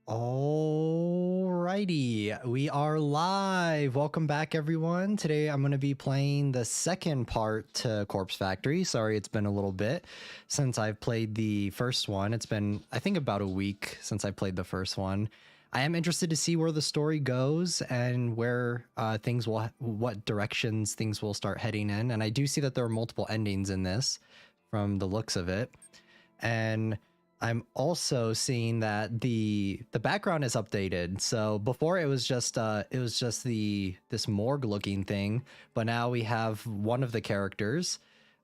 Alrighty, we are live. Welcome back, everyone. Today I'm going to be playing the second part to Corpse Factory. Sorry, it's been a little bit since I've played the first one. It's been, I think, about a week since I played the first one. I am interested to see where the story goes and where what directions things will start heading in. And I do see that there are multiple endings in this from the looks of it. And I'm also seeing that the background is updated. So before it was just this morgue looking thing, but now we have one of the characters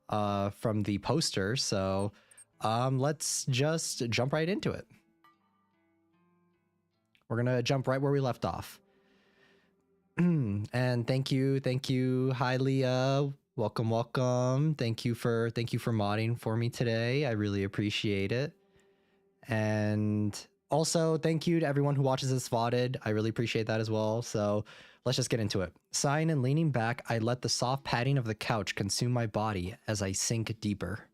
from the poster. So let's just jump right into it. We're gonna jump right where we left off. And thank you. Hi, Leah. Welcome. Thank you for modding for me today. I really appreciate it. And also thank you to everyone who watches this VODed. I really appreciate that as well. So let's just get into it. Sighing and leaning back, I let the soft padding of the couch consume my body as I sink deeper.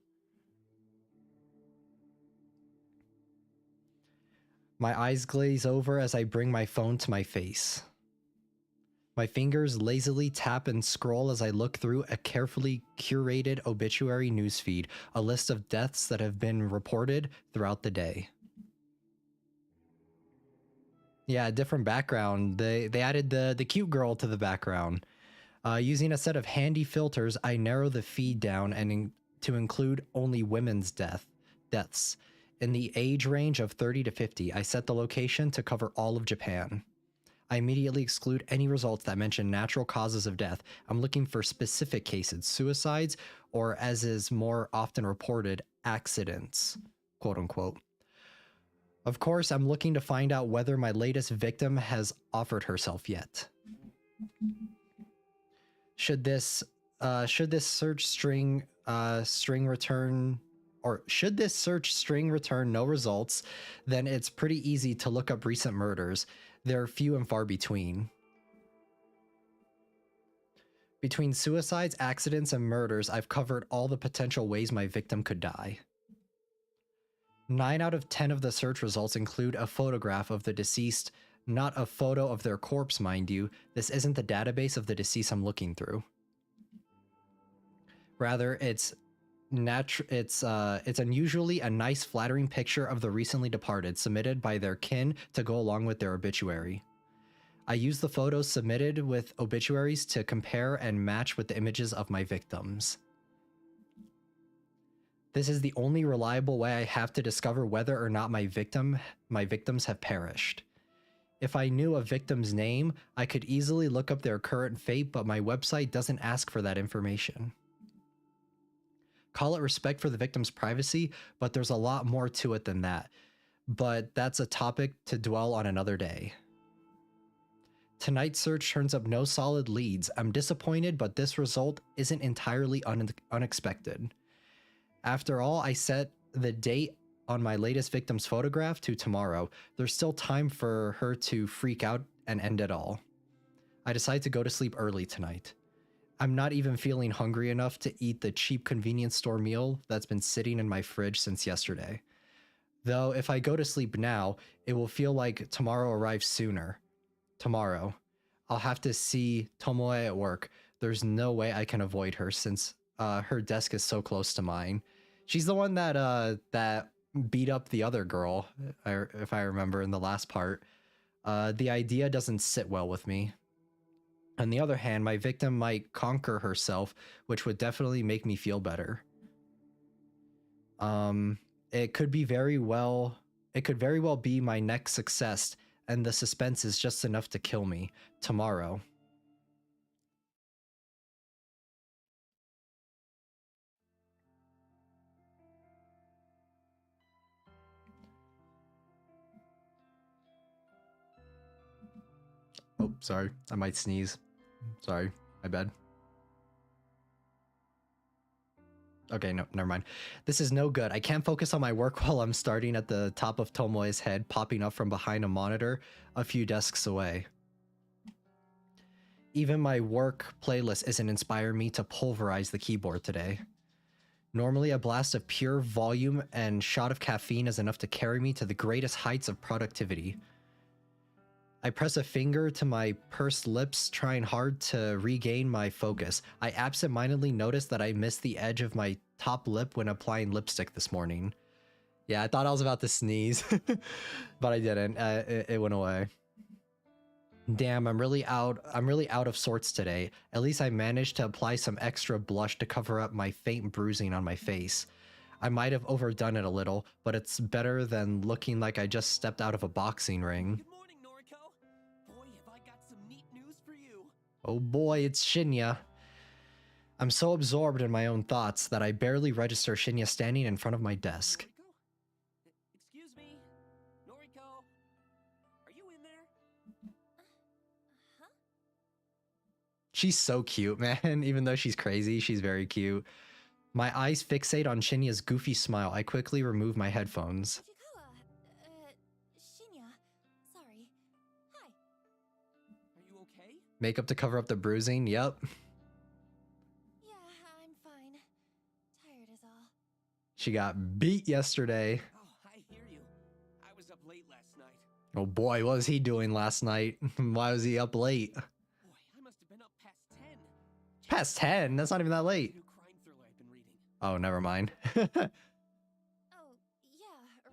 My eyes glaze over as I bring my phone to my face. My fingers lazily tap and scroll as I look through a carefully curated obituary newsfeed, a list of deaths that have been reported throughout the day. Yeah, different background. They added the cute girl to the background. Using a set of handy filters, I narrow the feed down and to include only women's deaths. In the age range of 30 to 50, I set the location to cover all of Japan. I immediately exclude any results that mention natural causes of death. I'm looking for specific cases, suicides, or as is more often reported, accidents, quote unquote. Of course, I'm looking to find out whether my latest victim has offered herself yet. Should this search string return no results, then it's pretty easy to look up recent murders. They're few and far between. Between suicides, accidents, and murders, I've covered all the potential ways my victim could die. 9 out of 10 of the search results include a photograph of the deceased, not a photo of their corpse, mind you. This isn't the database of the deceased I'm looking through. Rather, it's unusually a nice, flattering picture of the recently departed, submitted by their kin to go along with their obituary. I use the photos submitted with obituaries to compare and match with the images of my victims. This is the only reliable way I have to discover whether or not my victims have perished. If I knew a victim's name, I could easily look up their current fate, but my website doesn't ask for that information. Call it respect for the victim's privacy, but there's a lot more to it than that. But that's a topic to dwell on another day. Tonight's search turns up no solid leads. I'm disappointed, but this result isn't entirely unexpected. After all, I set the date on my latest victim's photograph to tomorrow. There's still time for her to freak out and end it all. I decide to go to sleep early tonight. I'm not even feeling hungry enough to eat the cheap convenience store meal that's been sitting in my fridge since yesterday. Though if I go to sleep now, it will feel like tomorrow arrives sooner. Tomorrow. I'll have to see Tomoe at work. There's no way I can avoid her since her desk is so close to mine. She's the one that beat up the other girl, if I remember in the last part. The idea doesn't sit well with me. On the other hand, my victim might conquer herself, which would definitely make me feel better. It could very well be my next success, and the suspense is just enough to kill me tomorrow. Oh, sorry. I might sneeze. Sorry. My bad. Okay, no, never mind. This is no good. I can't focus on my work while I'm starting at the top of Tomoe's head, popping up from behind a monitor a few desks away. Even my work playlist isn't inspiring me to pulverize the keyboard today. Normally, a blast of pure volume and shot of caffeine is enough to carry me to the greatest heights of productivity. I press a finger to my pursed lips, trying hard to regain my focus. I absentmindedly noticed that I missed the edge of my top lip when applying lipstick this morning. Yeah, I thought I was about to sneeze, but I didn't. It went away. Damn, I'm really out of sorts today. At least I managed to apply some extra blush to cover up my faint bruising on my face. I might have overdone it a little, but it's better than looking like I just stepped out of a boxing ring. Good morning, Noriko. Boy, have I got some neat news for you. Oh boy, it's Shinya. I'm so absorbed in my own thoughts that I barely register Shinya standing in front of my desk. Noriko? Excuse me? Noriko? Are you in there? Huh? She's so cute, man. Even though she's crazy, she's very cute. My eyes fixate on Shinya's goofy smile. I quickly remove my headphones. Shinya. Sorry. Hi. Are you okay? Makeup to cover up the bruising? Yep. Yeah, I'm fine. Tired is all. She got beat yesterday. Oh, I hear you. I was up late last night. Oh boy, what was he doing last night? Why was he up late? Boy, I must have been up past 10. Past 10? That's not even that late. New crime thriller I've been reading. Oh, never mind. Oh, yeah,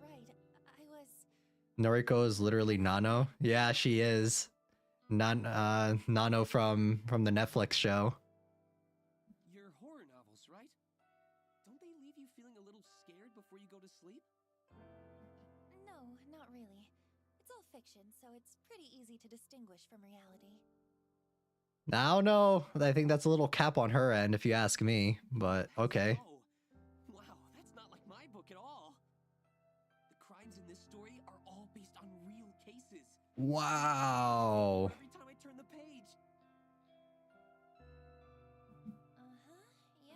right. I was... Noriko is literally Nano. Yeah, she is. Nano from the Netflix show. Your horror novels, right? Don't they leave you feeling a little scared before you go to sleep? No, not really. It's all fiction, so it's pretty easy to distinguish from reality. I don't know. I think that's a little cap on her end, if you ask me. But okay. Oh, wow, that's not like my book at all. The crimes in this story are all based on real cases. Wow. Every time I turn the page. Yeah.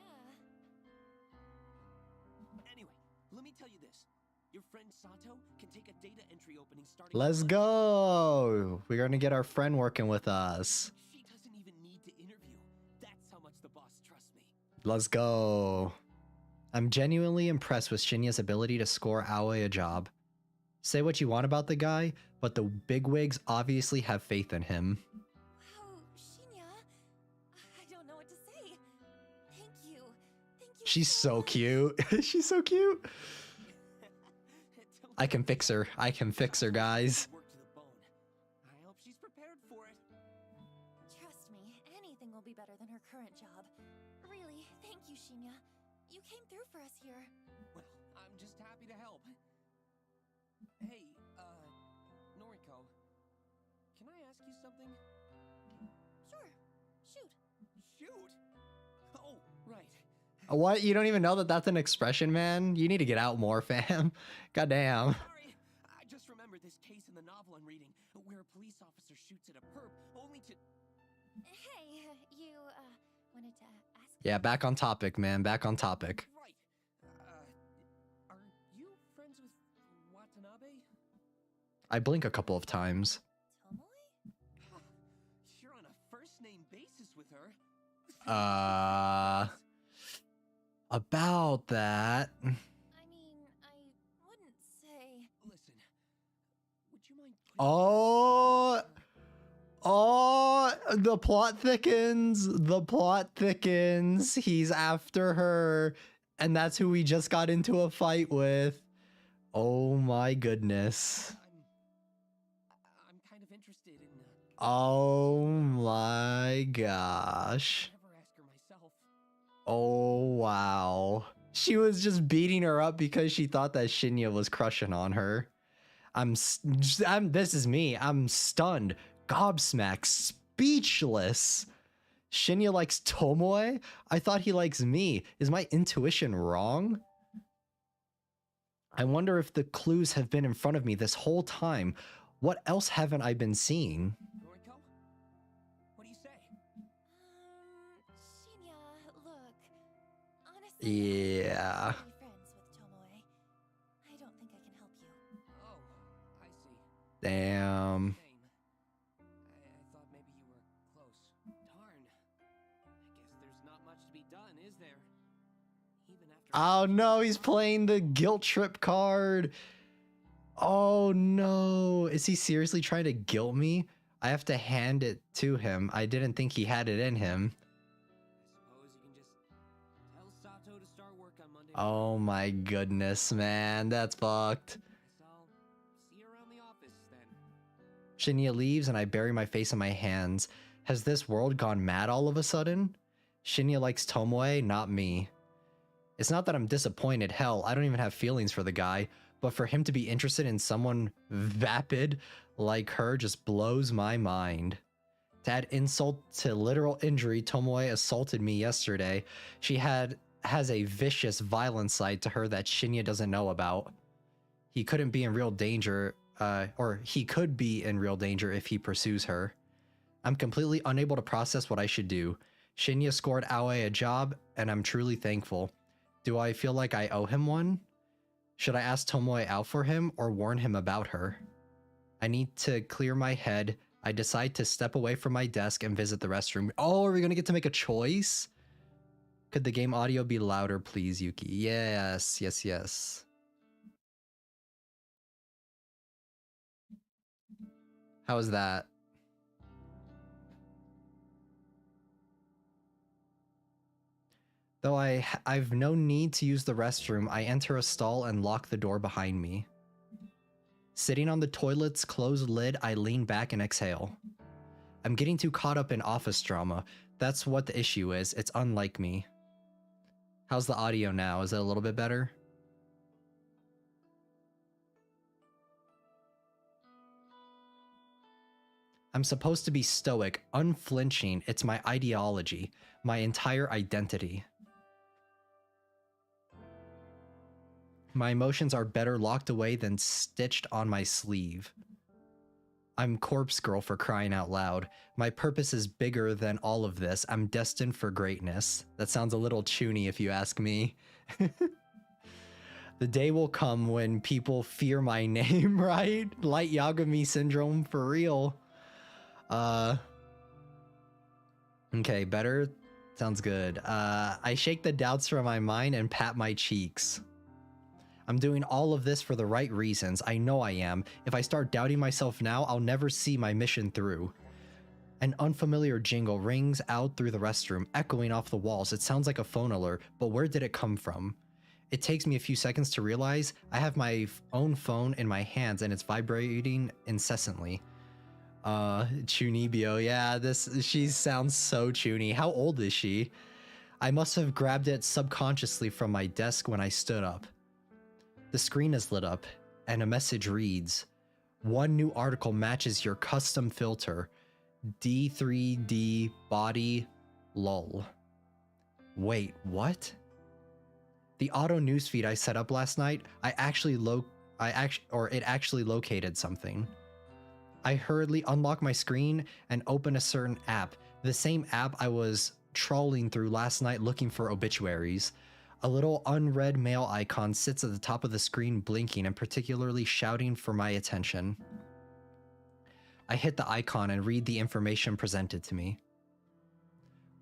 Anyway, let me tell you this. Your friend Sato can take a data entry opening starting. Let's go. We're gonna get our friend working with us. She doesn't even need to interview. That's how much the boss trusts me. Let's go. I'm genuinely impressed with Shinya's ability to score Aoi a job. Say what you want about the guy, but the bigwigs obviously have faith in him. Wow, Shinya. I don't know what to say. Thank you. Thank you. She's so much. cute. She's so cute. Don't I can fix her. I can fix her, guys. work to the bone. I hope she's prepared for it. Trust me, anything will be better than her current job. Really, thank you, Shinya. You came through for us here. Well, I'm just happy to help. Hey, Noriko, can I ask you something? Sure, shoot. Shoot! Oh, right. What? You don't even know that that's an expression, man? You need to get out more, fam. Goddamn. Sorry, I just remembered this case in the novel I'm reading, where a police officer shoots at a perp, only to... Hey, you, wanted to ask? Yeah, back on topic, man. Back on topic. Right. Are you friends with Watanabe? I blink a couple of times. Tomoe? You're on a first-name basis with her. About that. I mean, I wouldn't say... Listen, would you mind... Oh, the plot thickens. The plot thickens. He's after her. And that's who we just got into a fight with. Oh my goodness. I'm kind of interested in... Oh my gosh. I'll never ask her myself. Oh wow. She was just beating her up because she thought that Shinya was crushing on her. This is me. I'm stunned, gobsmacked, speechless. Shinya likes Tomoe? I thought he likes me. Is my intuition wrong? I wonder if the clues have been in front of me this whole time. What else haven't I been seeing? Noriko? What do you say? Shinya, look. Honestly, Yeah. I'm really friends with Tomoe. I don't think I can help you. Oh, I see. Damn. Same. I thought maybe you were close. Darn. I guess there's not much to be done, is there? Even after... Oh no, he's playing the guilt trip card. Oh no! Is he seriously trying to guilt me? I have to hand it to him. I didn't think he had it in him. I suppose you can just tell Sato to start work on Monday. Oh my goodness, man. That's fucked. Guess I'll see you around the office then. Shinya leaves and I bury my face in my hands. Has this world gone mad all of a sudden? Shinya likes Tomoe, not me. It's not that I'm disappointed. Hell, I don't even have feelings for the guy. But for him to be interested in someone vapid like her just blows my mind. To add insult to literal injury, Tomoe assaulted me yesterday. She has a vicious, violent side to her that Shinya doesn't know about. He couldn't be in real danger, or he could be in real danger if he pursues her. I'm completely unable to process what I should do. Shinya scored Aoi a job, and I'm truly thankful. Do I feel like I owe him one? Should I ask Tomoe out for him or warn him about her? I need to clear my head. I decide to step away from my desk and visit the restroom. Oh, are we gonna get to make a choice? Could the game audio be louder, please, Yuki? Yes, yes, yes. How is that? Though I've no need to use the restroom, I enter a stall and lock the door behind me. Sitting on the toilet's closed lid, I lean back and exhale. I'm getting too caught up in office drama. That's what the issue is. It's unlike me. How's the audio now? Is it a little bit better? I'm supposed to be stoic, unflinching. It's my ideology, my entire identity. My emotions are better locked away than stitched on my sleeve. I'm corpse girl for crying out loud. My purpose is bigger than all of this. I'm destined for greatness. That sounds a little chuny if you ask me. The day will come when people fear my name, right? Light Yagami syndrome for real. Okay, better? Sounds good. I shake the doubts from my mind and pat my cheeks. I'm doing all of this for the right reasons. I know I am. If I start doubting myself now, I'll never see my mission through. An unfamiliar jingle rings out through the restroom, echoing off the walls. It sounds like a phone alert, but where did it come from? It takes me a few seconds to realize I have my own phone in my hands and it's vibrating incessantly. Chunibyo, yeah, she sounds so chuny. How old is she? I must have grabbed it subconsciously from my desk when I stood up. The screen is lit up, and a message reads, "One new article matches your custom filter. D3D body lol." Wait, what? The auto newsfeed I set up last night, it actually located something. I hurriedly unlock my screen and open a certain app, the same app I was trawling through last night looking for obituaries. A little unread mail icon sits at the top of the screen blinking and particularly shouting for my attention. I hit the icon and read the information presented to me.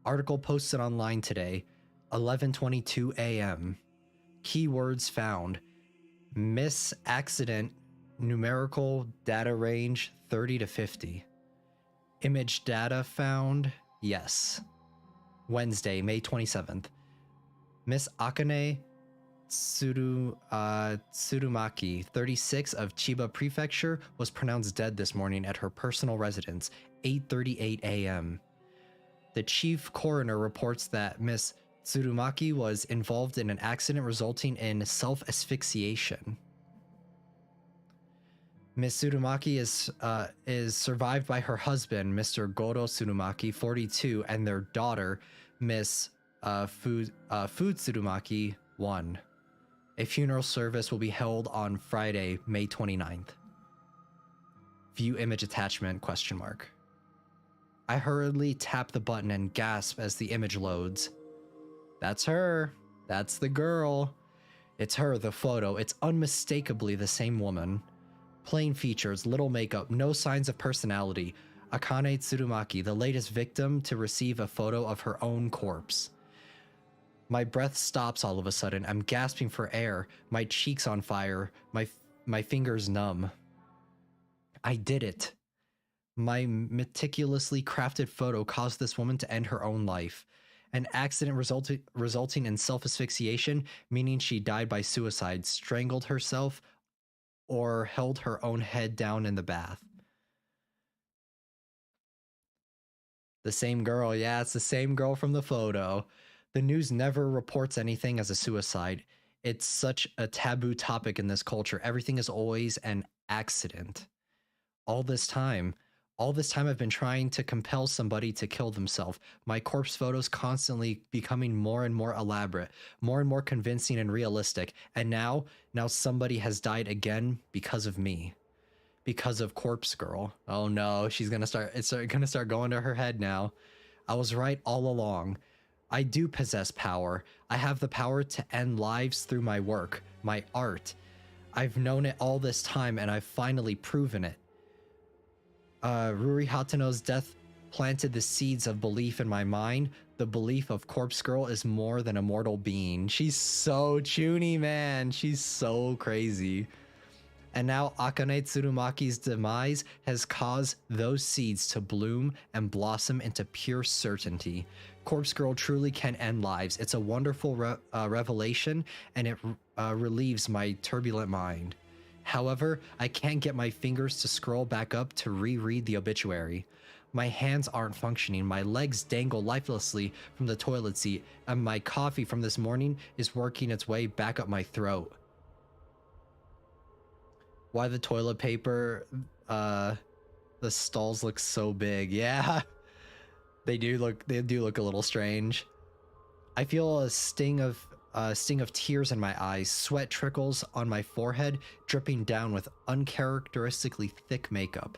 Article posted online today, 11:22 a.m. Keywords found. Miss accident, numerical data range 30 to 50. Image data found, yes. Wednesday, May 27th. Miss Akane Tsurumaki, 36 of Chiba Prefecture, was pronounced dead this morning at her personal residence, 8:38 a.m. The chief coroner reports that Miss Tsurumaki was involved in an accident resulting in self-asphyxiation. Miss Tsurumaki is survived by her husband, Mr. Goro Tsurumaki, 42, and their daughter, Miss Food Tsurumaki, 1. A funeral service will be held on Friday, May 29th. View image attachment, ? I hurriedly tap the button and gasp as the image loads. That's her. That's the girl. It's her, the photo. It's unmistakably the same woman. Plain features, little makeup, no signs of personality. Akane Tsurumaki, the latest victim to receive a photo of her own corpse. My breath stops all of a sudden. I'm gasping for air, my cheeks on fire, my fingers numb. I did it. My meticulously crafted photo caused this woman to end her own life. An accident resulting in self-asphyxiation, meaning she died by suicide, strangled herself, or held her own head down in the bath. The same girl, yeah, it's the same girl from the photo. The news never reports anything as a suicide. It's such a taboo topic in this culture. Everything is always an accident. All this time I've been trying to compel somebody to kill themselves. My corpse photos constantly becoming more and more elaborate, more and more convincing and realistic. And now somebody has died again because of me. Because of Corpse Girl. Oh no, it's gonna start going to her head now. I was right all along. I do possess power. I have the power to end lives through my work, my art. I've known it all this time and I've finally proven it. Ruri Hatano's death planted the seeds of belief in my mind. The belief of Corpse Girl is more than a mortal being. She's so chuny, man. She's so crazy. And now Akane Tsurumaki's demise has caused those seeds to bloom and blossom into pure certainty. Corpse Girl truly can end lives. It's a wonderful revelation, and it relieves my turbulent mind. However, I can't get my fingers to scroll back up to reread the obituary. My hands aren't functioning, my legs dangle lifelessly from the toilet seat, and my coffee from this morning is working its way back up my throat. Why the toilet paper, the stalls look so big. Yeah, they do look a little strange. I feel a sting of tears in my eyes. Sweat trickles on my forehead, dripping down with uncharacteristically thick makeup.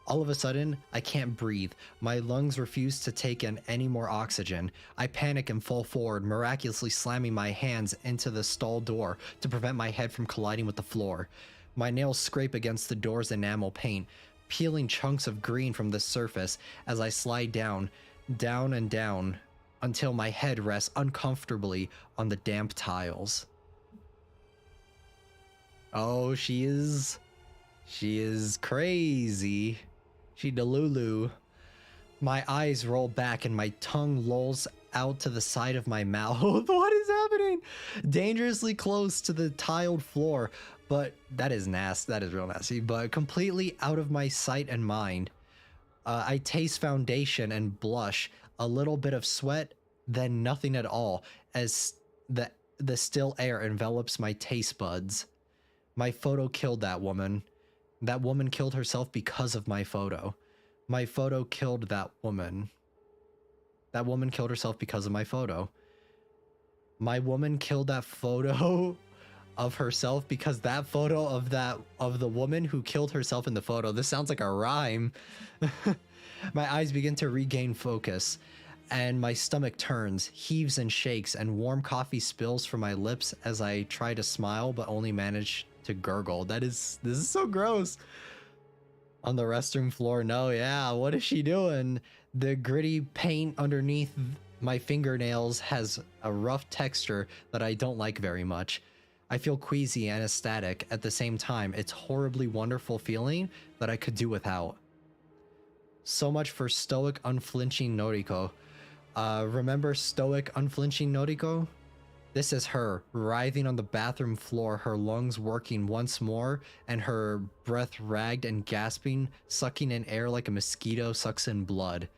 All of a sudden, I can't breathe. My lungs refuse to take in any more oxygen. I panic and fall forward, miraculously slamming my hands into the stall door to prevent my head from colliding with the floor. My nails scrape against the door's enamel paint, peeling chunks of green from the surface as I slide down, down and down, until my head rests uncomfortably on the damp tiles. Oh, she is crazy. She delulu. My eyes roll back and my tongue lolls out to the side of my mouth. What is happening? Dangerously close to the tiled floor, but that is nasty. That is real nasty, but completely out of my sight and mind. I taste foundation and blush, a little bit of sweat, then nothing at all, as the still air envelops my taste buds. My photo killed that woman. That woman killed herself because of my photo. My photo killed that woman. That woman killed herself because of my photo. My woman killed that photo of herself because that photo of the woman who killed herself in the photo. This sounds like a rhyme. My eyes begin to regain focus, and my stomach turns, heaves and shakes, and warm coffee spills from my lips as I try to smile but only manage to gurgle. This is so gross. On the restroom floor, no, yeah, what is she doing? The gritty paint underneath my fingernails has a rough texture that I don't like very much. I feel queasy and ecstatic at the same time. It's horribly wonderful feeling that I could do without. So much for stoic, unflinching Noriko. Remember stoic, unflinching Noriko? This is her, writhing on the bathroom floor, her lungs working once more, and her breath ragged and gasping, sucking in air like a mosquito sucks in blood.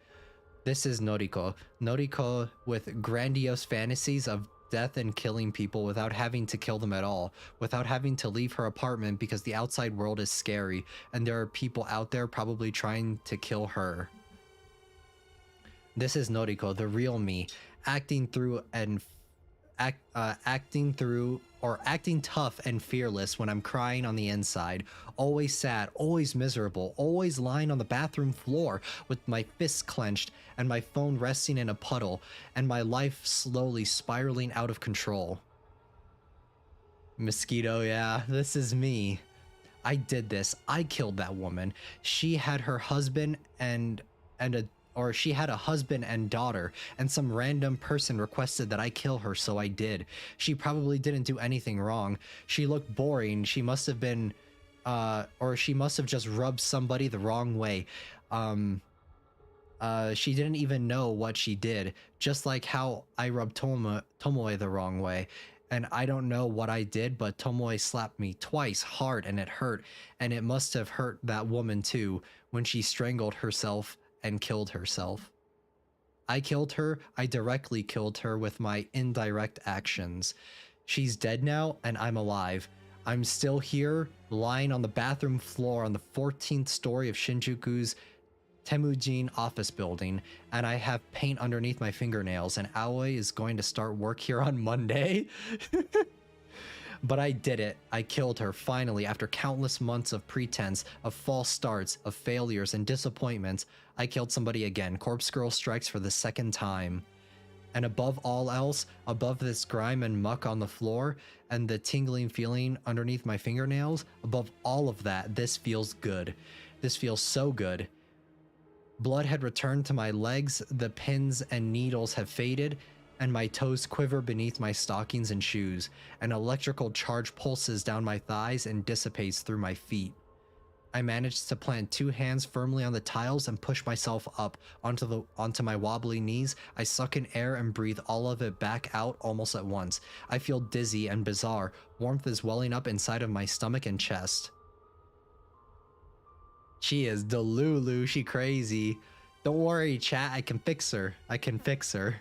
This is Noriko. Noriko with grandiose fantasies of death and killing people without having to kill them at all, without having to leave her apartment because the outside world is scary, and there are people out there probably trying to kill her. This is Noriko, the real me, acting tough and fearless when I'm crying on the inside, always sad, always miserable, always lying on the bathroom floor with my fists clenched and my phone resting in a puddle, and my life slowly spiraling out of control. Mosquito, yeah, this is me. I did this. I killed that woman. She had her husband and or she had a husband and daughter, and some random person requested that I kill her, so I did. She probably didn't do anything wrong. She looked boring. She must have been, or she must have just rubbed somebody the wrong way. She didn't even know what she did, just like how I rubbed Tomoe the wrong way. And I don't know what I did, but Tomoe slapped me twice hard and it hurt. And it must have hurt that woman too when she strangled herself and killed herself. I killed her. I directly killed her with my indirect actions. She's dead now and I'm alive. I'm still here, lying on the bathroom floor on the 14th story of Shinjuku's Temujin office building, and I have paint underneath my fingernails, and Aoi is going to start work here on Monday. But I did it. I killed her, finally, after countless months of pretense, of false starts, of failures and disappointments. I killed somebody again. Corpse Girl strikes for the second time. And above all else, above this grime and muck on the floor, and the tingling feeling underneath my fingernails, above all of that, this feels good. This feels so good. Blood had returned to my legs, the pins and needles have faded, and my toes quiver beneath my stockings and shoes. An electrical charge pulses down my thighs and dissipates through my feet. I managed to plant two hands firmly on the tiles and push myself up onto my wobbly knees. I suck in air and breathe all of it back out almost at once. I feel dizzy and bizarre. Warmth is welling up inside of my stomach and chest. She is Delulu, she crazy. Don't worry, chat, I can fix her. I can fix her.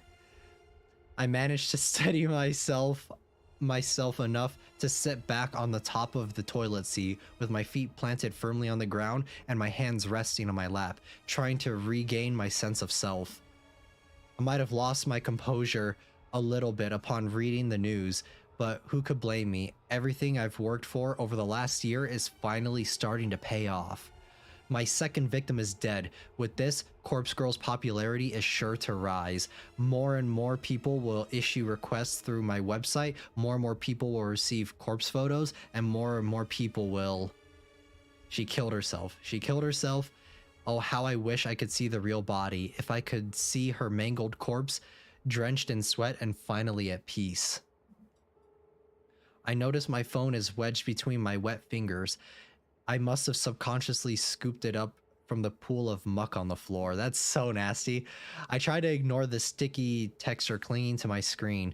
I managed to steady myself enough to sit back on the top of the toilet seat with my feet planted firmly on the ground and my hands resting on my lap, trying to regain my sense of self. I might have lost my composure a little bit upon reading the news, but who could blame me? Everything I've worked for over the last year is finally starting to pay off. My second victim is dead. With this, Corpse Girl's popularity is sure to rise. More and more people will issue requests through my website, more and more people will receive corpse photos, and more people will... She killed herself. She killed herself. Oh, how I wish I could see the real body. If I could see her mangled corpse, drenched in sweat and finally at peace. I notice my phone is wedged between my wet fingers. I must have subconsciously scooped it up from the pool of muck on the floor. That's so nasty. I try to ignore the sticky texture clinging to my screen.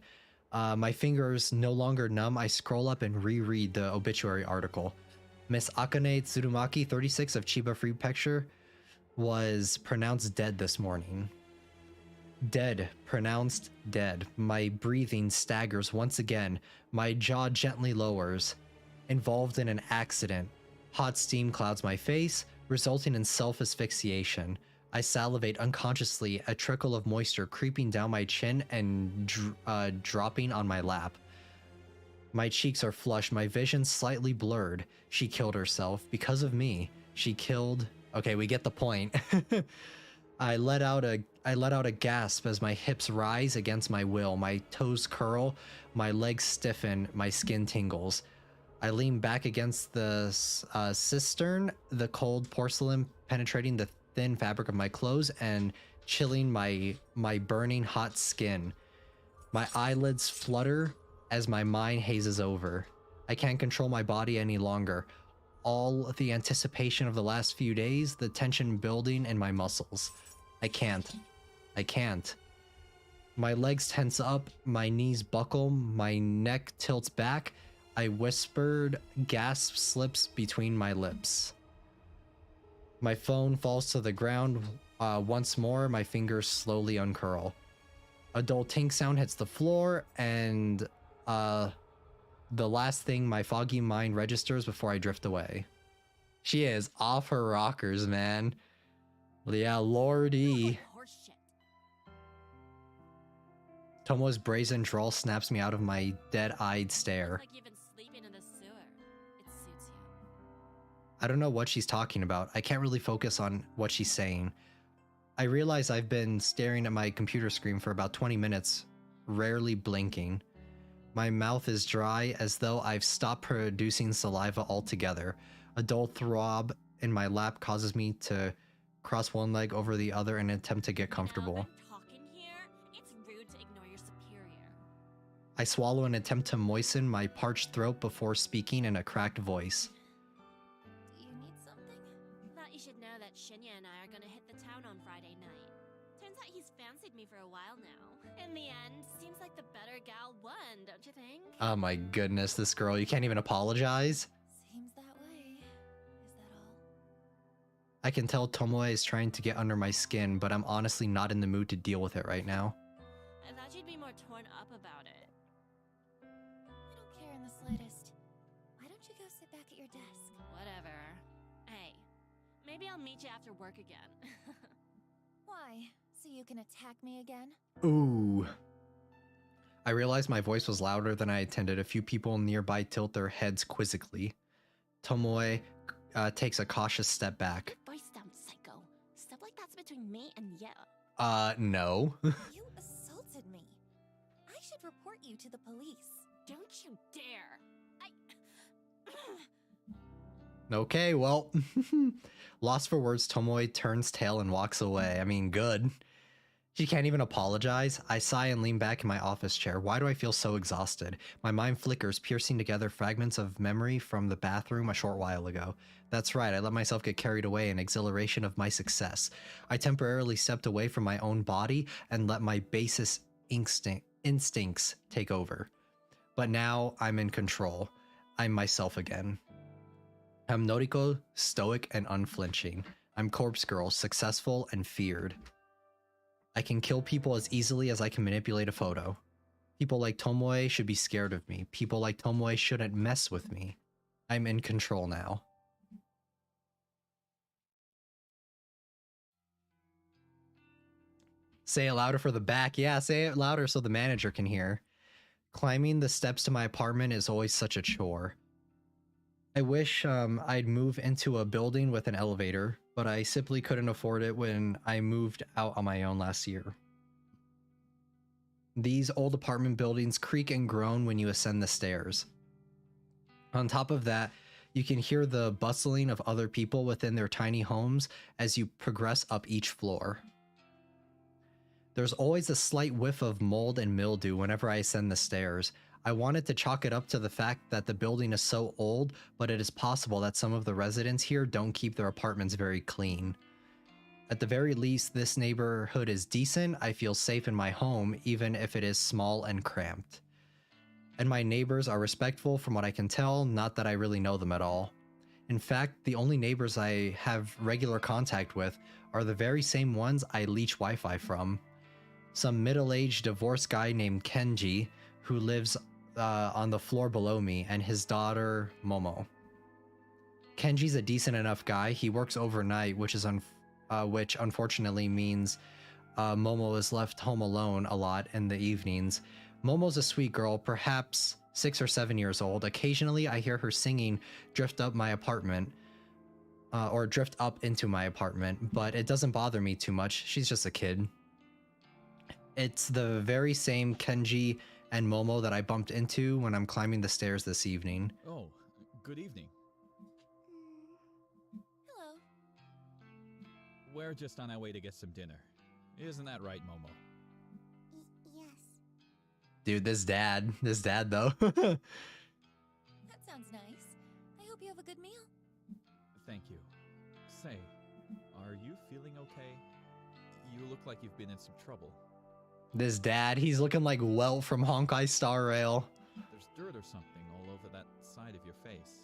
My fingers no longer numb. I scroll up and reread the obituary article. Miss Akane Tsurumaki, 36 of Chiba Prefecture, was pronounced dead this morning. Dead. Pronounced dead. My breathing staggers once again. My jaw gently lowers. Involved in an accident. Hot steam clouds my face, resulting in self-asphyxiation. I salivate unconsciously, a trickle of moisture creeping down my chin and dropping on my lap. My cheeks are flushed, my vision slightly blurred. She killed herself because of me. She killed... Okay, we get the point. I let out a gasp as my hips rise against my will. My toes curl, my legs stiffen, my skin tingles. I lean back against the cistern, the cold porcelain penetrating the thin fabric of my clothes and chilling my burning hot skin. My eyelids flutter as my mind hazes over. I can't control my body any longer. All the anticipation of the last few days, the tension building in my muscles. I can't. My legs tense up, my knees buckle, my neck tilts back. I whispered, gasp slips between my lips. My phone falls to the ground once more, my fingers slowly uncurl. A dull tink sound hits the floor, and the last thing my foggy mind registers before I drift away. She is off her rockers, man. Yeah, lordy. Tomo's brazen drawl snaps me out of my dead-eyed stare. I don't know what she's talking about. I can't really focus on what she's saying. I realize I've been staring at my computer screen for about 20 minutes, rarely blinking. My mouth is dry as though I've stopped producing saliva altogether. A dull throb in my lap causes me to cross one leg over the other in an attempt to get comfortable. Now I'm talking here. It's rude to ignore your superior. I swallow in an attempt to moisten my parched throat before speaking in a cracked voice. Do you need something? Thought you should know that Shinya and I are gonna hit the town on Friday night. Turns out he's fancied me for a while now. In the end, seems like the better gal won, don't you think? Oh my goodness, this girl, you can't even apologize? Seems that way. Is that all? I can tell Tomoe is trying to get under my skin, but I'm honestly not in the mood to deal with it right now. I thought you'd be more torn up about it. I don't care in the slightest. Why don't you go sit back at your desk? Whatever. Hey, maybe I'll meet you after work again. Why? So you can attack me again? Ooh. I realized my voice was louder than I intended. A few people nearby tilt their heads quizzically. Tomoe takes a cautious step back. Voice down, psycho. Stuff like that's between me and you. No. You assaulted me. I should report you to the police. Don't you dare. Okay, well. Lost for words, Tomoe turns tail and walks away. I mean, good. She can't even apologize. I sigh and lean back in my office chair. Why do I feel so exhausted? My mind flickers, piercing together fragments of memory from the bathroom a short while ago. That's right, I let myself get carried away in exhilaration of my success. I temporarily stepped away from my own body and let my basest instincts take over. But now I'm in control. I'm myself again. I'm Noriko, stoic and unflinching. I'm Corpse Girl, successful and feared. I can kill people as easily as I can manipulate a photo. People like Tomoe should be scared of me. People like Tomoe shouldn't mess with me. I'm in control now. Say it louder for the back. Yeah, say it louder so the manager can hear. Climbing the steps to my apartment is always such a chore. I wish I'd move into a building with an elevator, but I simply couldn't afford it when I moved out on my own last year. These old apartment buildings creak and groan when you ascend the stairs. On top of that, you can hear the bustling of other people within their tiny homes as you progress up each floor. There's always a slight whiff of mold and mildew whenever I ascend the stairs. I wanted to chalk it up to the fact that the building is so old, but it is possible that some of the residents here don't keep their apartments very clean. At the very least, this neighborhood is decent. I feel safe in my home, even if it is small and cramped. And my neighbors are respectful from what I can tell, not that I really know them at all. In fact, the only neighbors I have regular contact with are the very same ones I leech Wi-Fi from. Some middle-aged divorced guy named Kenji, who lives on the floor below me, and his daughter, Momo. Kenji's a decent enough guy. He works overnight, which unfortunately means Momo is left home alone a lot in the evenings. Momo's a sweet girl, perhaps 6 or 7 years old. Occasionally, I hear her singing drift up my apartment, or drift up into my apartment, but it doesn't bother me too much. She's just a kid. It's the very same Kenji and Momo that I bumped into when I'm climbing the stairs this evening. Oh, good evening. Hello. We're just on our way to get some dinner. Isn't that right, Momo? Yes. Dude, this dad though. That sounds nice. I hope you have a good meal. Thank you. Say, are you feeling okay? You look like you've been in some trouble. This dad, he's looking like Welt from Honkai Star Rail. There's dirt or something all over that side of your face.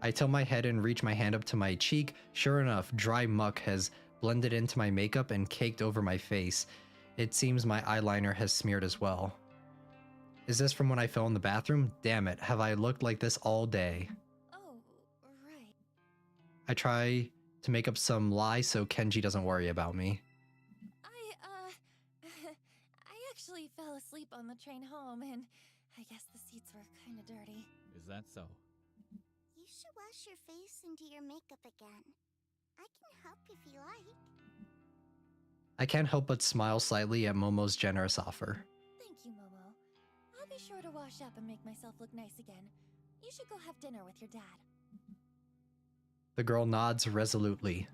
I tilt my head and reach my hand up to my cheek. Sure enough, dry muck has blended into my makeup and caked over my face. It seems my eyeliner has smeared as well. Is this from when I fell in the bathroom? Damn it, have I looked like this all day? Oh, right. I try to make up some lie so Kenji doesn't worry about me. I actually fell asleep on the train home, and I guess the seats were kind of dirty. Is that so? You should wash your face and do your makeup again. I can help if you like. I can't help but smile slightly at Momo's generous offer. Thank you, Momo. I'll be sure to wash up and make myself look nice again. You should go have dinner with your dad. The girl nods resolutely.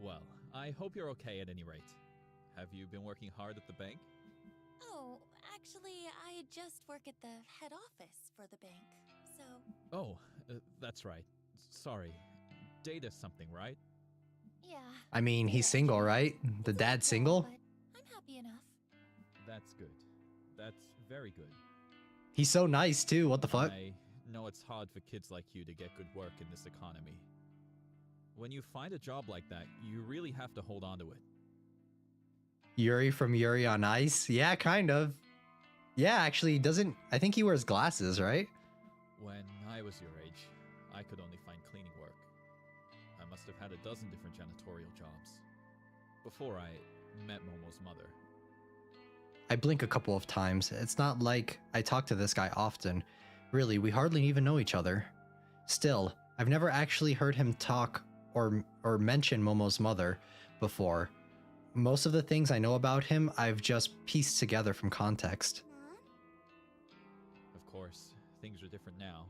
Well, I hope you're okay at any rate. Have you been working hard at the bank? Oh, actually, I just work at the head office for the bank, so... Oh, that's right. Sorry. Data something, right? Yeah. I mean, he's Yeah, single, sure. right? The It's dad's small, single? but I'm happy enough. That's good. That's very good. He's so nice too, what the fuck? I know it's hard for kids like you to get good work in this economy. When you find a job like that, you really have to hold on to it. Yuri from Yuri on Ice? Yeah, kind of. Yeah, actually, I think he wears glasses, right? When I was your age, I could only find cleaning work. I must have had a dozen different janitorial jobs. Before I met Momo's mother. I blink a couple of times. It's not like I talk to this guy often. Really, we hardly even know each other. Still, I've never actually heard him talk or mention Momo's mother before. Most of the things I know about him, I've just pieced together from context. Of course, things are different now.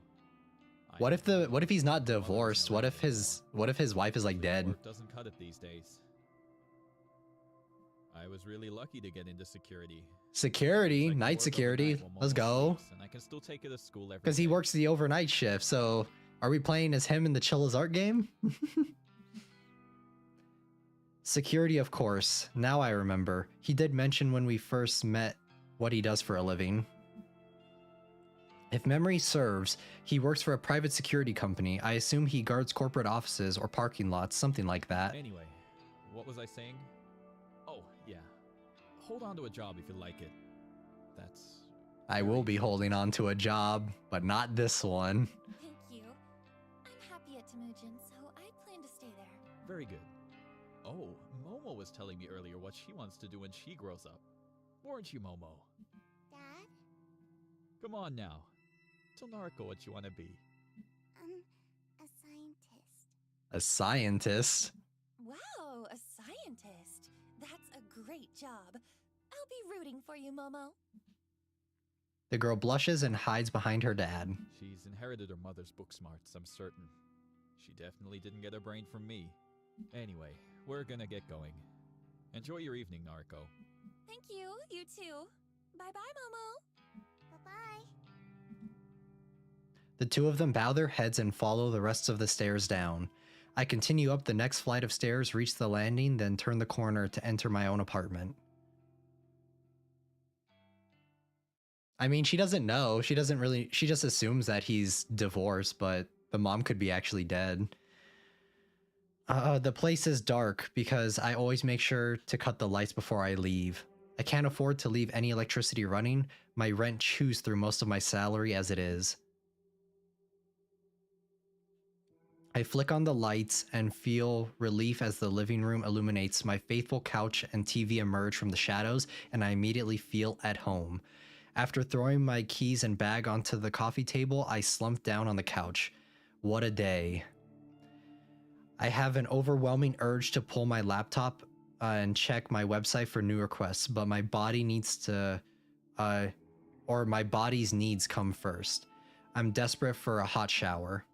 What if he's not divorced? What if his wife is like dead? Work doesn't cut it these days. I was really lucky to get into security. Security, I can night work security. overnight while Let's Momo go. sleeps, and I can still take her to school every Because he day. works the overnight shift. So, are we playing as him in the Chilla's Art game? Security, of course. Now I remember. He did mention when we first met what he does for a living. If memory serves, he works for a private security company. I assume he guards corporate offices or parking lots, something like that. Anyway, what was I saying? Oh, yeah. Hold on to a job if you like it. That's... I will be holding on to a job, but not this one. Thank you. I'm happy at Temujin, so I plan to stay there. very good. Oh, Momo was telling me earlier what she wants to do when she grows up. Weren't you, Momo? Dad? Come on now. Tell Nariko what you want to be. A scientist. A scientist? Wow, a scientist. That's a great job. I'll be rooting for you, Momo. The girl blushes and hides behind her dad. She's inherited her mother's book smarts, I'm certain. She definitely didn't get her brain from me. Anyway, we're gonna get going. Enjoy your evening, Nariko. Thank you, you too. Bye-bye, Momo. Bye-bye. The two of them bow their heads and follow the rest of the stairs down. I continue up the next flight of stairs, reach the landing, then turn the corner to enter my own apartment. I mean, she doesn't know. She just assumes that he's divorced, but the mom could be actually dead. The place is dark because I always make sure to cut the lights before I leave. I can't afford to leave any electricity running. My rent chews through most of my salary as it is. I flick on the lights and feel relief as the living room illuminates. My faithful couch and TV emerge from the shadows, and I immediately feel at home. After throwing my keys and bag onto the coffee table, I slump down on the couch. What a day. I have an overwhelming urge to pull my laptop and check my website for new requests, but my body needs to, or my body's needs come first. I'm desperate for a hot shower.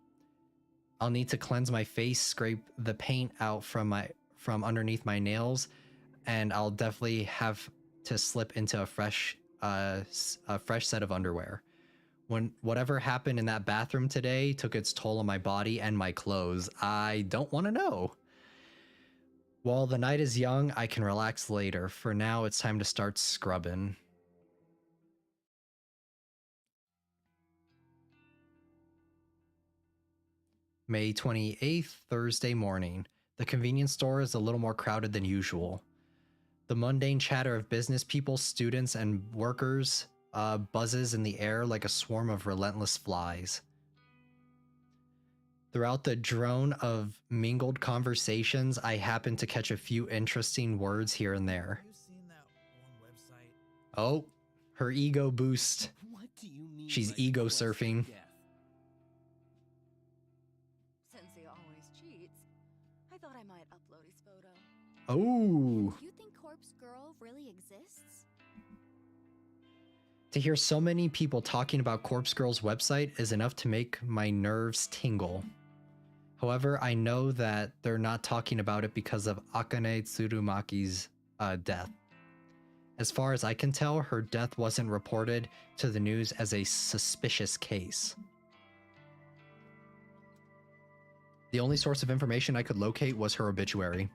I'll need to cleanse my face, scrape the paint out from underneath my nails, and I'll definitely have to slip into a fresh set of underwear. Whatever happened in that bathroom today took its toll on my body and my clothes. I don't want to know. While the night is young, I can relax later. For now, it's time to start scrubbing. May 28th, Thursday morning. The convenience store is a little more crowded than usual. The mundane chatter of business people, students, and workers buzzes in the air like a swarm of relentless flies. Throughout the drone of mingled conversations, I happen to catch a few interesting words here and there. Have you seen that one website? Oh, her ego boost. What do you mean? She's by ego quest to surfing. death? Since he always cheats, I thought I might upload his photo. Oh. You think Corpse Girl really exists? To hear so many people talking about Corpse Girl's website is enough to make my nerves tingle. However, I know that they're not talking about it because of Akane Tsurumaki's death. As far as I can tell, her death wasn't reported to the news as a suspicious case. The only source of information I could locate was her obituary.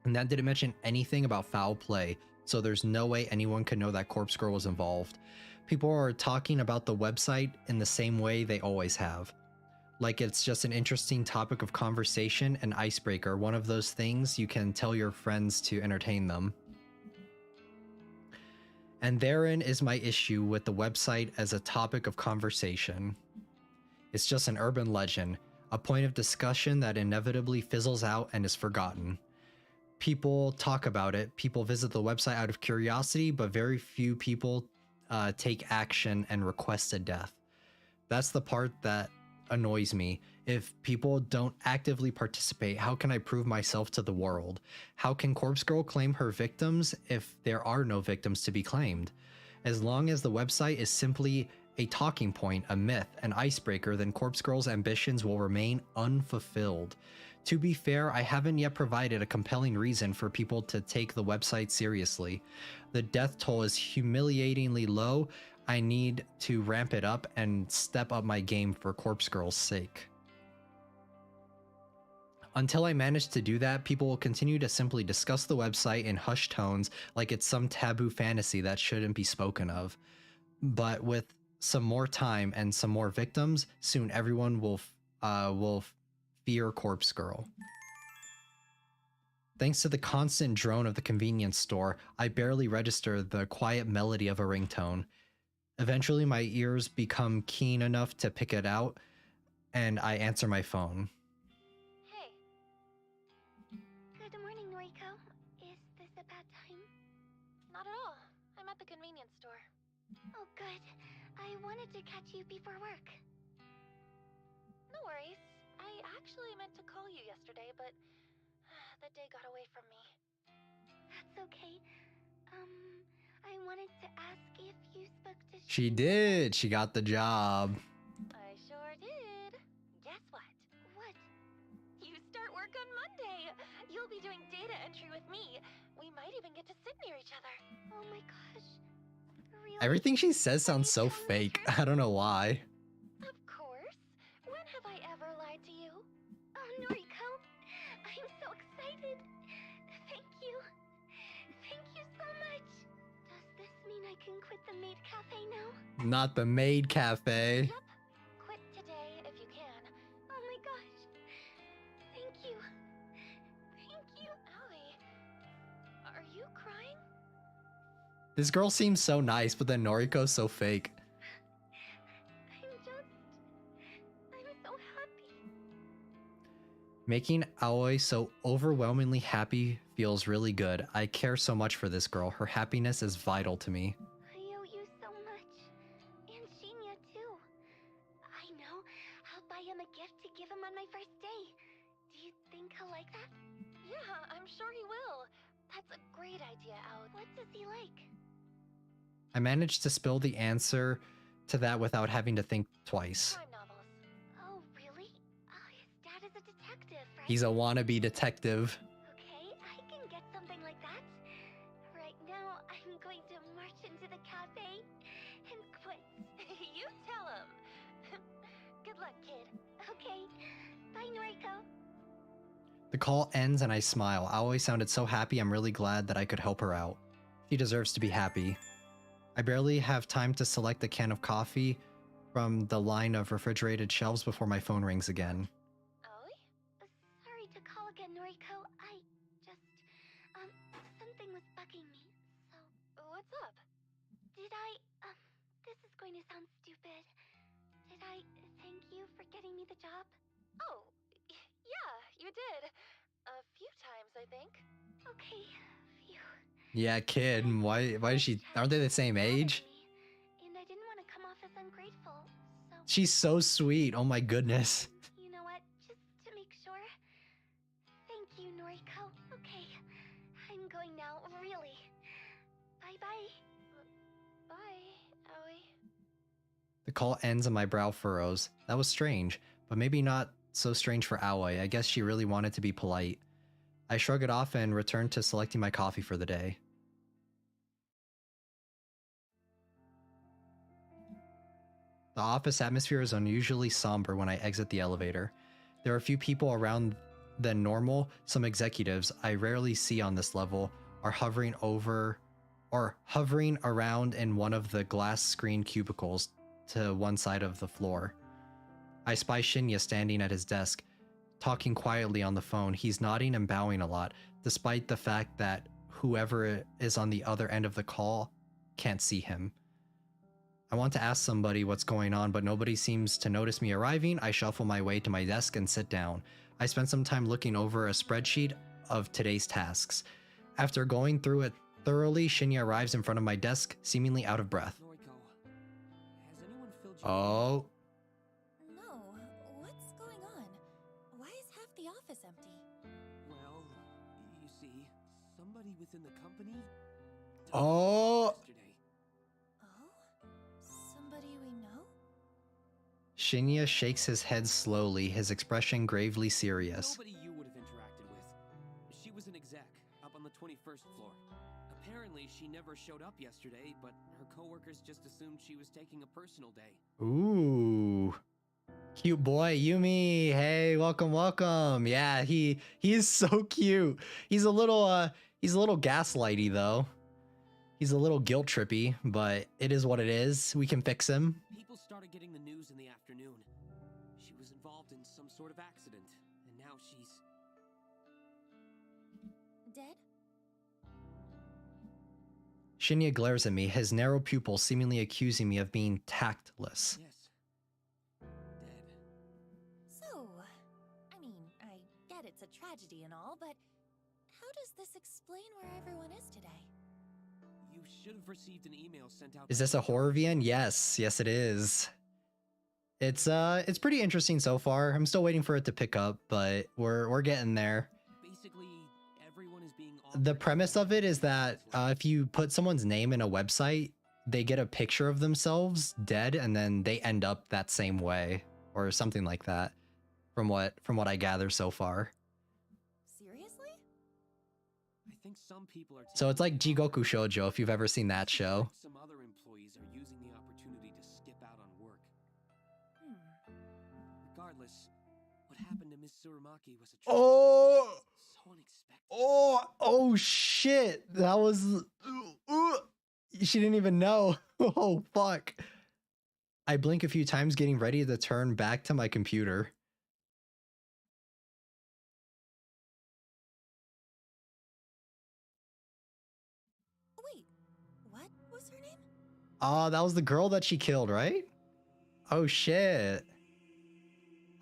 And that didn't mention anything about foul play, so there's no way anyone could know that Corpse Girl was involved. People are talking about the website in the same way they always have. Like it's just an interesting topic of conversation, an icebreaker, one of those things you can tell your friends to entertain them. And therein is my issue with the website as a topic of conversation. It's just an urban legend, a point of discussion that inevitably fizzles out and is forgotten. People talk about it, people visit the website out of curiosity, but very few people take action and request a death. That's the part that annoys me. If people don't actively participate, how can I prove myself to the world? How can Corpse Girl claim her victims if there are no victims to be claimed? As long as the website is simply a talking point, a myth, an icebreaker, then Corpse Girl's ambitions will remain unfulfilled. To be fair, I haven't yet provided a compelling reason for people to take the website seriously. The death toll is humiliatingly low. I need to ramp it up and step up my game for Corpse Girl's sake. Until I manage to do that, people will continue to simply discuss the website in hushed tones like it's some taboo fantasy that shouldn't be spoken of. But with some more time and some more victims, soon everyone will fear Corpse Girl. Thanks to the constant drone of the convenience store, I barely register the quiet melody of a ringtone. Eventually, my ears become keen enough to pick it out, and I answer my phone. Hey. Good morning, Noriko. Is this a bad time? Not at all. I'm at the convenience store. Oh, good. I wanted to catch you before work. No worries. I actually meant to call you yesterday, but the day got away from me. That's okay. I wanted to ask if you spoke to She Shinya. did! She got the job. I sure did. Guess what? What? You start work on Monday. You'll be doing data entry with me. We might even get to sit near each other. Oh my gosh. Really? Everything she says sounds so Are you telling the fake. truth? I don't know why. Of course. When have I ever lied to you? Oh, Noriko. I'm so excited. Thank you. Thank you so much. Does this mean I can quit the maid cafe now? Not the maid cafe. Yep. Quit today if you can. Oh my gosh. Thank you. Thank you. Allie, are you crying? This girl seems so nice, but then Noriko's so fake. I'm so happy. Making Aoi so overwhelmingly happy feels really good. I care so much for this girl. Her happiness is vital to me. I owe you so much. And Shinya too. I know. I'll buy him a gift to give him on my first day. Do you think he'll like that? Yeah, I'm sure he will. That's a great idea, Allie. What does he like? I managed to spill the answer to that without having to think twice. Crime novels. Oh, really? His dad is a detective, right? He's a wannabe detective. Okay, I can get something like that. Right now, I'm going to march into the cafe and quit. You tell him. Good luck, kid. Okay, bye, Noriko. The call ends and I smile. Aoi sounded so happy, I'm really glad that I could help her out. She deserves to be happy. I barely have time to select a can of coffee from the line of refrigerated shelves before my phone rings again. Allie? Sorry to call again, Noriko. I just, something was bugging me, so... What's up? Did I, this is going to sound stupid. Did I thank you for getting me the job? Oh, yeah, you did. A few times, I think. Okay, phew. Yeah, kid. Why is she... Aren't they the same age? And I didn't want to come off as ungrateful, so... She's so sweet. Oh my goodness. You know what? Just to make sure. Thank you, Noriko. Okay, I'm going now, really. Bye-bye. Bye, Allie. The call ends and my brow furrows. That was strange, but maybe not so strange for Aoi. I guess she really wanted to be polite. I shrug it off and return to selecting my coffee for the day. The office atmosphere is unusually somber when I exit the elevator. There are a few people around than normal. Some executives I rarely see on this level are hovering around in one of the glass screen cubicles to one side of the floor. I spy Shinya standing at his desk, talking quietly on the phone. He's nodding and bowing a lot, despite the fact that whoever is on the other end of the call can't see him. I want to ask somebody what's going on, but nobody seems to notice me arriving. I shuffle my way to my desk and sit down. I spend some time looking over a spreadsheet of today's tasks. After going through it thoroughly, Shinya arrives in front of my desk, seemingly out of breath. Noriko, has anyone filled you Oh, No, what's going on? Why is half the office empty? Well, you see, somebody within the company died Oh. yesterday. Oh? Somebody we know? Shinya shakes his head slowly, his expression gravely serious. Nobody you would have interacted with. She was an exec up on the 21st floor. Apparently, she never showed up yesterday, but her coworkers just assumed she was taking a personal day. Ooh. Cute boy, Yumi. Hey, welcome, welcome. Yeah, he is so cute. He's a little gaslighty though. He's a little guilt trippy, but it is what it is. We can fix him. People started getting the news in the afternoon. She was involved in some sort of accident, and now she's... Dead? Shinya glares at me, his narrow pupils seemingly accusing me of being tactless. Yes. Dead. So, I mean, I get it's a tragedy and all, but how does this explain where everyone is today? You should have received an email sent out... Is this a horror VN? Yes, yes it is. It's pretty interesting so far. I'm still waiting for it to pick up, but we're getting there. Basically, everyone is being... The premise of it is that if you put someone's name in a website, they get a picture of themselves dead, and then they end up that same way, or something like that. From what I gather so far. Seriously? I think some people are... So it's like Jigoku Shoujo, if you've ever seen that Seems show. like some other employees are using the opportunity to skip out on work. Regardless, what happened to Miss Tsurumaki was a tragedy. Oh! So unexpected. Oh shit. That was... She didn't even know. Oh, fuck. I blink a few times getting ready to turn back to my computer. Wait, what was her name? That was the girl that she killed, right? Oh shit.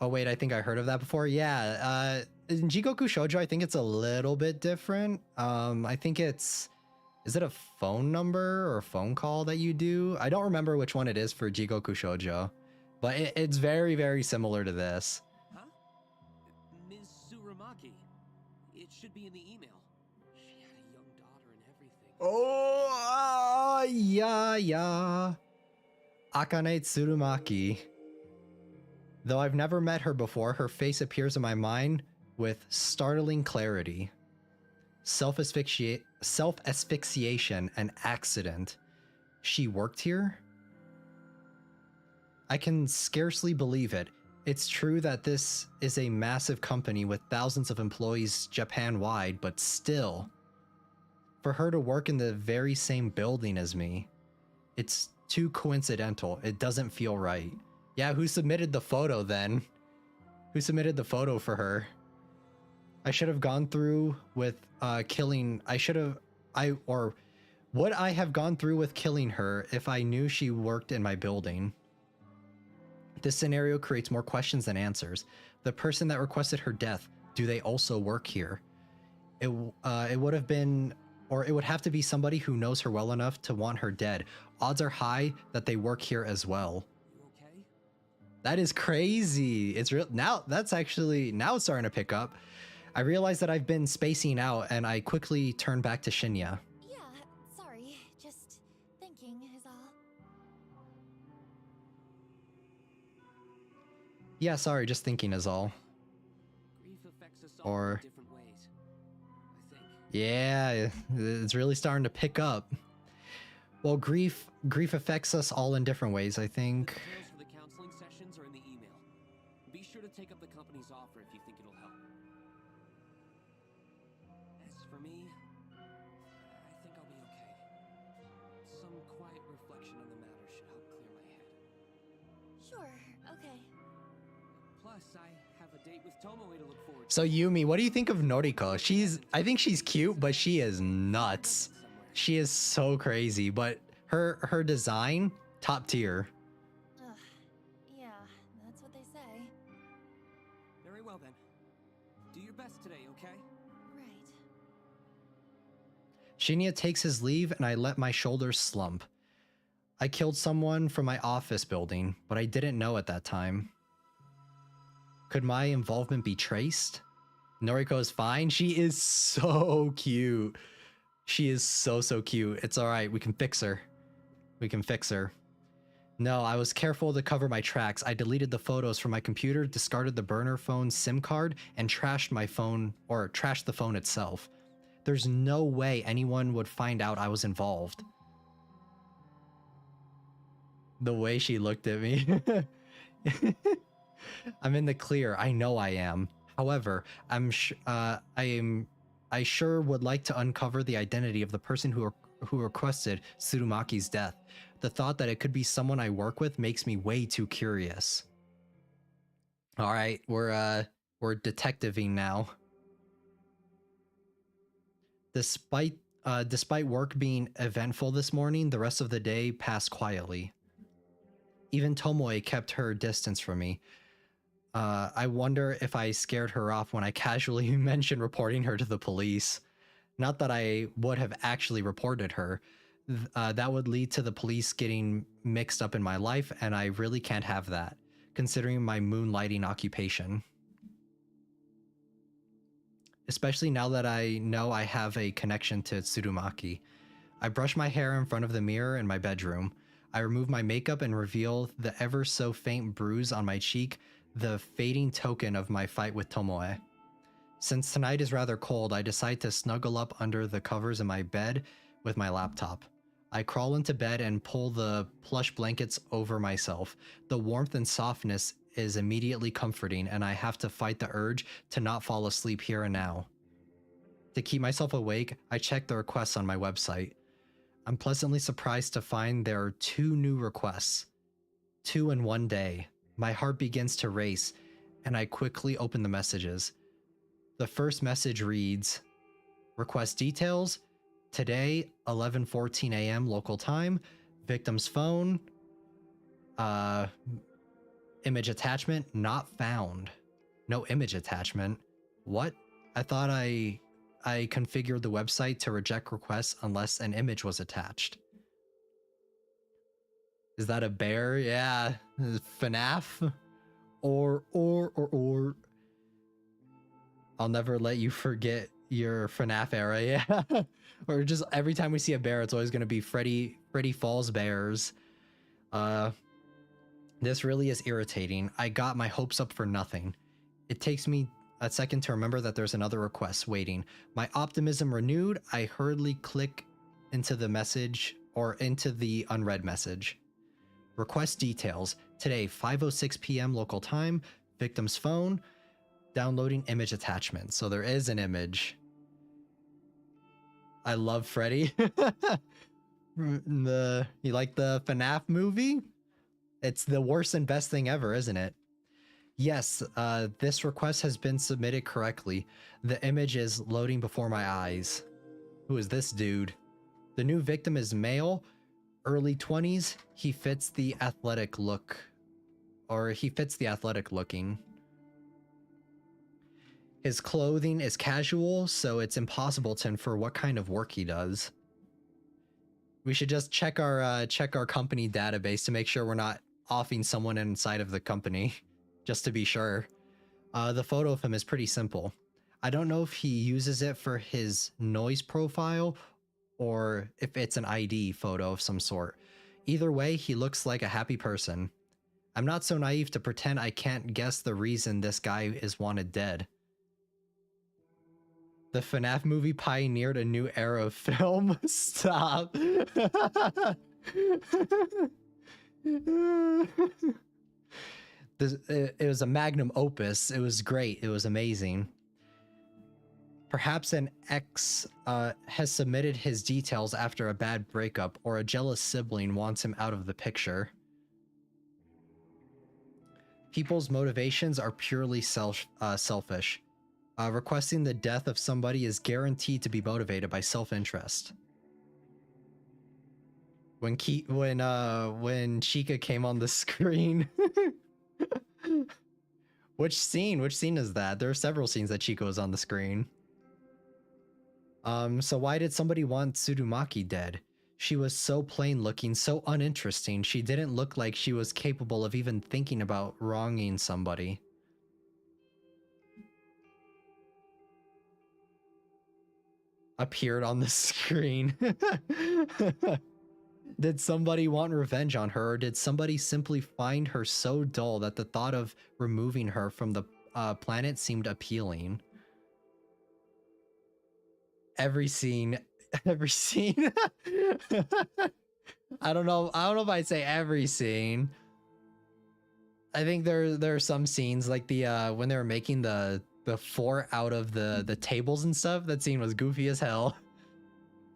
Oh wait, I think I heard of that before. Yeah, in Jigoku Shoujo, I think it's a little bit different. I think it's... Is it a phone number or a phone call that you do? I don't remember which one it is for Jigoku Shoujo, but it's very, very similar to this. Huh? Ms. Tsurumaki. It should be in the email. She had a young daughter and everything. Oh, yeah. Akane Tsurumaki. Though I've never met her before, her face appears in my mind with startling clarity. Self-asphyxiation and accident. She worked here? I can scarcely believe it. It's true that this is a massive company with thousands of employees Japan-wide, but still. For her to work in the very same building as me, it's too coincidental. It doesn't feel right. Yeah, who submitted the photo then? Who submitted the photo for her? I should have gone through with killing... would I have gone through with killing her if I knew she worked in my building? This scenario creates more questions than answers. The person that requested her death, do they also work here? It would have been... Or it would have to be somebody who knows her well enough to want her dead. Odds are high that they work here as well. You okay? That is crazy. It's real. Now it's starting to pick up. I realize that I've been spacing out and I quickly turn back to Shinya. Yeah, sorry. Just thinking is all. Yeah, sorry, just thinking is all. Grief affects us all Or- in different ways, I think. Yeah, it's really starting to pick up. Well, grief affects us all in different ways, I The think. details for the counseling sessions are in the email. Be sure to take up the company's offer if you think it'll help. As for me, I think I'll be okay. Some quiet reflection on the matter should help clear my head. Sure, okay. Plus, I have a date with Tomoe to look forward to. So Yumi, what do you think of Noriko? I think she's cute, but she is nuts. She is so crazy, but her design, top tier. Ugh, yeah, that's what they say. Very well then. Do your best today, okay? Right. Shinya takes his leave and I let my shoulders slump. I killed someone from my office building, but I didn't know at that time. Could my involvement be traced? Noriko is fine. She is so cute. She is so cute. It's alright. We can fix her. We can fix her. No, I was careful to cover my tracks. I deleted the photos from my computer, discarded the burner phone SIM card, and trashed my phone, or trashed the phone itself. There's no way anyone would find out I was involved. The way she looked at me. I'm in the clear. I know I am. However, I sure would like to uncover the identity of the person who requested Tsurumaki's death. The thought that it could be someone I work with makes me way too curious. All right, we're detectiving now. Despite work being eventful this morning, the rest of the day passed quietly. Even Tomoe kept her distance from me. I wonder if I scared her off when I casually mentioned reporting her to the police. Not that I would have actually reported her. That would lead to the police getting mixed up in my life, and I really can't have that, considering my moonlighting occupation. Especially now that I know I have a connection to Tsurumaki. I brush my hair in front of the mirror in my bedroom. I remove my makeup and reveal the ever so faint bruise on my cheek, the fading token of my fight with Tomoe. Since tonight is rather cold, I decide to snuggle up under the covers in my bed with my laptop. I crawl into bed and pull the plush blankets over myself. The warmth and softness is immediately comforting, and I have to fight the urge to not fall asleep here and now. To keep myself awake, I check the requests on my website. I'm pleasantly surprised to find there are 2 new requests. 2 in one day. My heart begins to race, and I quickly open the messages. The first message reads, request details, today, 11:14 a.m. local time, victim's phone, image attachment, not found. No image attachment. What? I thought I configured the website to reject requests unless an image was attached. Is that a bear? Yeah. FNAF? Or. I'll never let you forget your FNAF era, yeah. Or just every time we see a bear, it's always gonna be Freddy Falls Bears. This really is irritating. I got my hopes up for nothing. It takes me a second to remember that there's another request waiting. My optimism renewed, I hurriedly click into the message, or into the unread message. Request details. Today, 5:06 p.m. local time, victim's phone, downloading image attachment. So there is an image. I love Freddy. You like the FNAF movie? It's the worst and best thing ever, isn't it? Yes, this request has been submitted correctly. The image is loading before my eyes. Who is this dude? The new victim is male, early 20s. He fits the athletic look. Or he fits the athletic looking. His clothing is casual, so it's impossible to infer what kind of work he does. We should just check our company database to make sure we're not offing someone inside of the company, just to be sure. The photo of him is pretty simple. I don't know if he uses it for his noise profile or if it's an ID photo of some sort. Either way, he looks like a happy person. I'm not so naive to pretend I can't guess the reason this guy is wanted dead. The FNAF movie pioneered a new era of film. Stop. It was a magnum opus. It was great. It was amazing. Perhaps an ex has submitted his details after a bad breakup, or a jealous sibling wants him out of the picture. People's motivations are purely selfish. Requesting the death of somebody is guaranteed to be motivated by self-interest. When Chica came on the screen. Which scene? Which scene is that? There are several scenes that Chica was on the screen. So why did somebody want Tsurumaki dead? She was so plain looking, so uninteresting. She didn't look like she was capable of even thinking about wronging somebody. Appeared on the screen. Did somebody want revenge on her, or did somebody simply find her so dull that the thought of removing her from the planet seemed appealing? Every scene. I don't know if I'd say every scene. I think there are some scenes like the when they were making the four out of the tables and stuff. That scene was goofy as hell.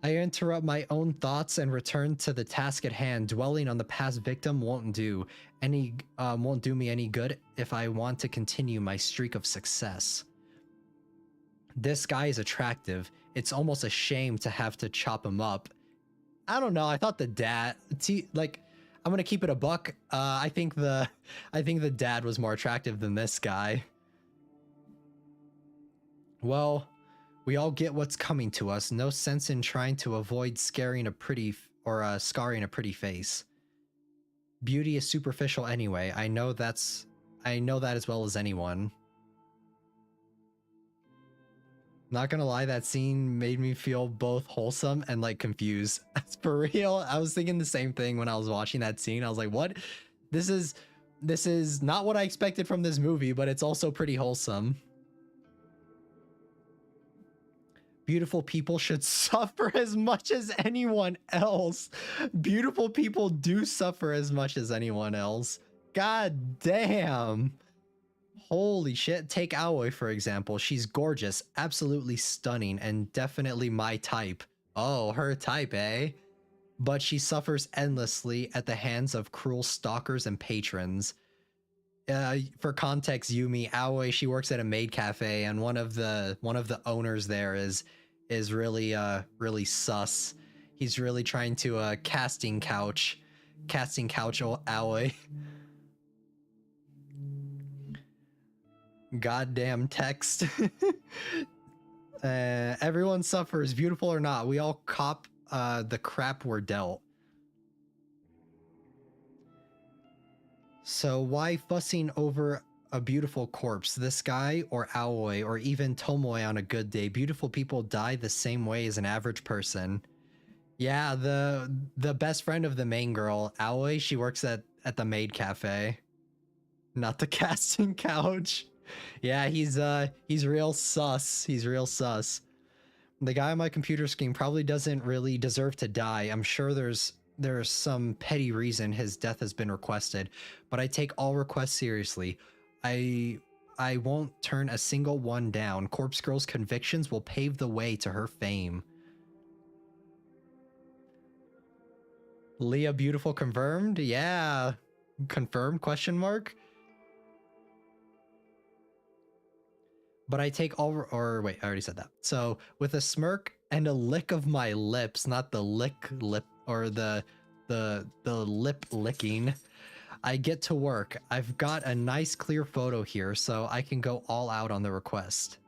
I interrupt my own thoughts and return to the task at hand. Dwelling on the past victim won't do me any good if I want to continue my streak of success. This guy is attractive. It's almost a shame to have to chop him up. I don't know. I thought the dad, like, I'm gonna keep it a buck. I think the dad was more attractive than this guy. Well, we all get what's coming to us. No sense in trying to avoid scaring a pretty scarring a pretty face. Beauty is superficial anyway. I know that as well as anyone. Not gonna lie, that scene made me feel both wholesome and like confused. For real, I was thinking the same thing when I was watching that scene. I was like, what? This is not what I expected from this movie, but it's also pretty wholesome. Beautiful people should suffer as much as anyone else. Beautiful people do suffer as much as anyone else. God damn. Holy shit. Take Aoi, for example. She's gorgeous, absolutely stunning, and definitely my type. Oh, her type, eh? But she suffers endlessly at the hands of cruel stalkers and patrons. For context, Yumi, Aoi, she works at a maid cafe, and one of the owners there is really really sus. He's really trying to casting couch Aoi. Goddamn text. Everyone suffers, beautiful or not. We all cop the crap we're dealt. So why fussing over a beautiful corpse? This guy or Aoi or even Tomoe on a good day. Beautiful people die the same way as an average person. Yeah, the best friend of the main girl, Aoi, she works at the maid cafe. Not the casting couch. Yeah, he's real sus. He's real sus. The guy on my computer screen probably doesn't really deserve to die. I'm sure there's some petty reason his death has been requested, but I take all requests seriously. I won't turn a single one down. Corpse Girl's convictions will pave the way to her fame. Leah Beautiful confirmed? Yeah. Confirmed? Question mark? But I take all, or wait, I already said that. So with a smirk and a lick of my lips, not the lip or the lip licking, I get to work. I've got a nice clear photo here, so I can go all out on the request.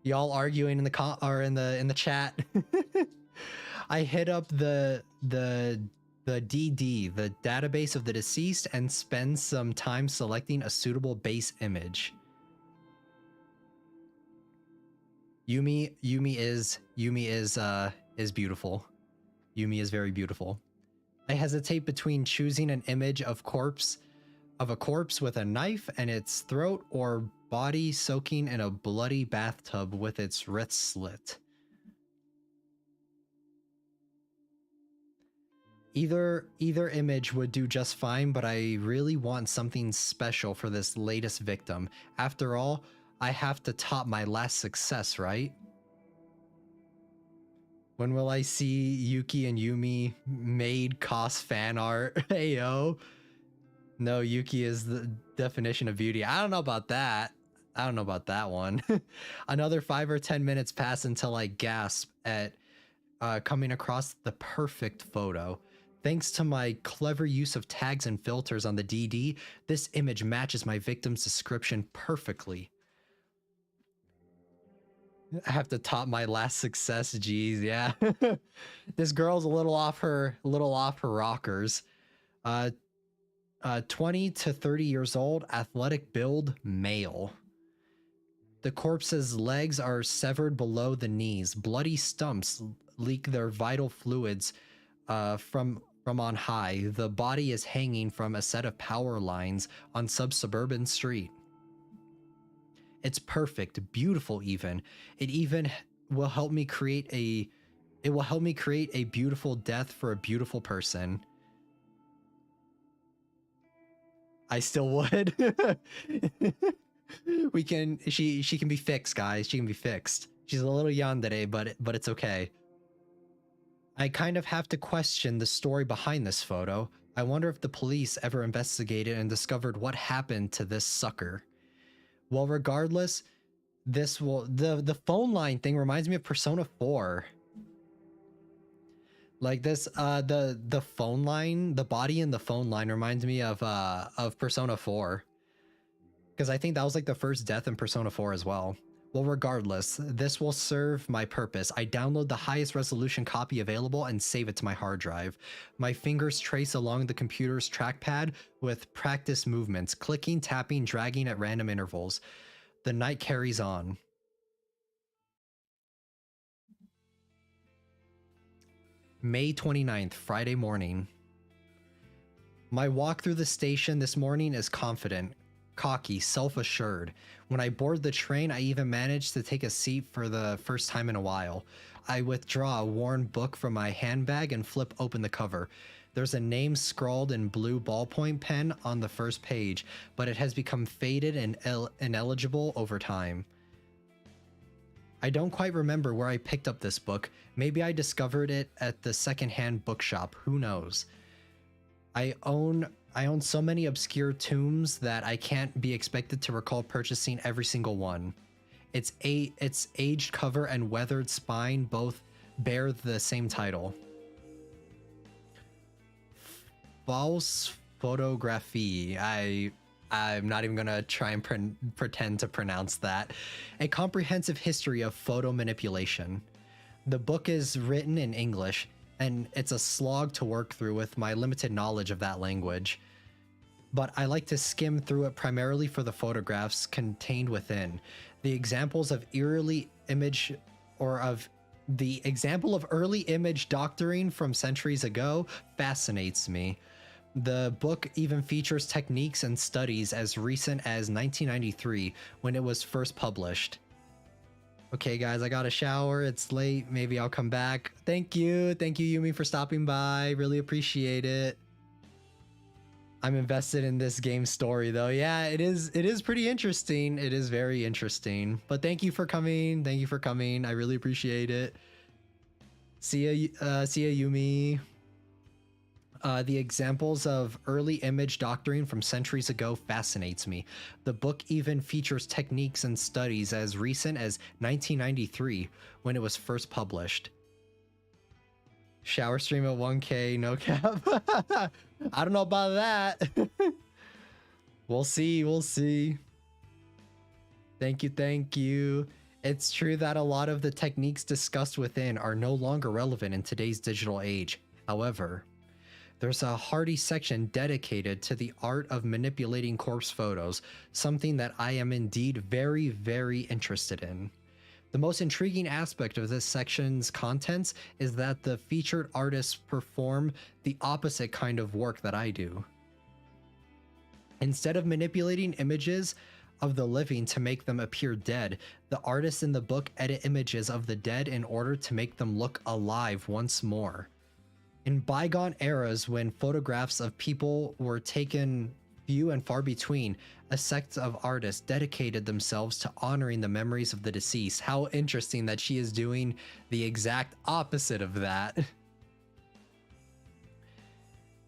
Y'all arguing in the chat. I hit up the DD, the database of the deceased, and spend some time selecting a suitable base image. Yumi is beautiful. Yumi is very beautiful. I hesitate between choosing an image of a corpse with a knife in its throat or body soaking in a bloody bathtub with its wrist slit. Either image would do just fine, but I really want something special for this latest victim. After all, I have to top my last success, right? When will I see Yuki and Yumi made cos fan art? Ayo. No, Yuki is the definition of beauty. I don't know about that. I don't know about that one. Another 5 or 10 minutes pass until I gasp at coming across the perfect photo. Thanks to my clever use of tags and filters on the DD, this image matches my victim's description perfectly. I have to top my last success, geez, yeah. This girl's a little off her rockers. 20 to 30 years old, athletic build, male. The corpse's legs are severed below the knees. Bloody stumps leak their vital fluids from on high. The body is hanging from a set of power lines on suburban street. It's perfect, beautiful even. It even will help me create a beautiful death for a beautiful person. I still would. She can be fixed, guys. She can be fixed. She's a little yandere, but it's okay. I kind of have to question the story behind this photo. I wonder if the police ever investigated and discovered what happened to this sucker. Well, regardless, the phone line thing reminds me of Persona 4. Like this, the phone line, the body in the phone line reminds me of Persona 4. Because I think that was like the first death in Persona 4 as well. Well, regardless, this will serve my purpose. I download the highest resolution copy available and save it to my hard drive. My fingers trace along the computer's trackpad with practice movements, clicking, tapping, dragging at random intervals. The night carries on. May 29th, Friday morning. My walk through the station this morning is confident, cocky, self-assured. When I board the train, I even managed to take a seat for the first time in a while. I withdraw a worn book from my handbag and flip open the cover. There's a name scrawled in blue ballpoint pen on the first page, but it has become faded and ineligible over time. I don't quite remember where I picked up this book. Maybe I discovered it at the secondhand bookshop. Who knows? I own so many obscure tomes that I can't be expected to recall purchasing every single one. Its aged cover and weathered spine both bear the same title. False Photographie. I'm not even gonna try and pretend to pronounce that. A comprehensive history of photo manipulation. The book is written in English, and it's a slog to work through with my limited knowledge of that language. But I like to skim through it primarily for the photographs contained within. The examples of early image doctoring from centuries ago fascinates me. The book even features techniques and studies as recent as 1993 when it was first published. Okay guys, I got a shower, it's late, maybe I'll come back. Thank you Yumi for stopping by, really appreciate it. I'm invested in this game story though. Yeah, it is pretty interesting. It is very interesting. But thank you for coming. I really appreciate it. See ya Yumi. The examples of early image doctoring from centuries ago fascinates me. The book even features techniques and studies as recent as 1993 when it was first published. Shower stream at 1K, no cap. I don't know about that. We'll see. Thank you. It's true that a lot of the techniques discussed within are no longer relevant in today's digital age. However, there's a hearty section dedicated to the art of manipulating corpse photos, something that I am indeed very, very interested in. The most intriguing aspect of this section's contents is that the featured artists perform the opposite kind of work that I do. Instead of manipulating images of the living to make them appear dead, the artists in the book edit images of the dead in order to make them look alive once more. In bygone eras when photographs of people were taken few and far between, a sect of artists dedicated themselves to honoring the memories of the deceased. How interesting that she is doing the exact opposite of that.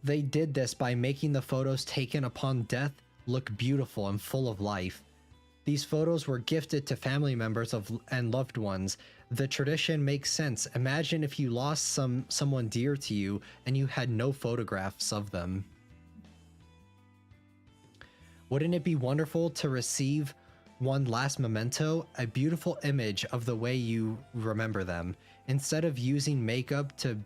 They did this by making the photos taken upon death look beautiful and full of life. These photos were gifted to family members and loved ones. The tradition makes sense. Imagine if you lost someone dear to you and you had no photographs of them. Wouldn't it be wonderful to receive one last memento, a beautiful image of the way you remember them? Instead of using makeup to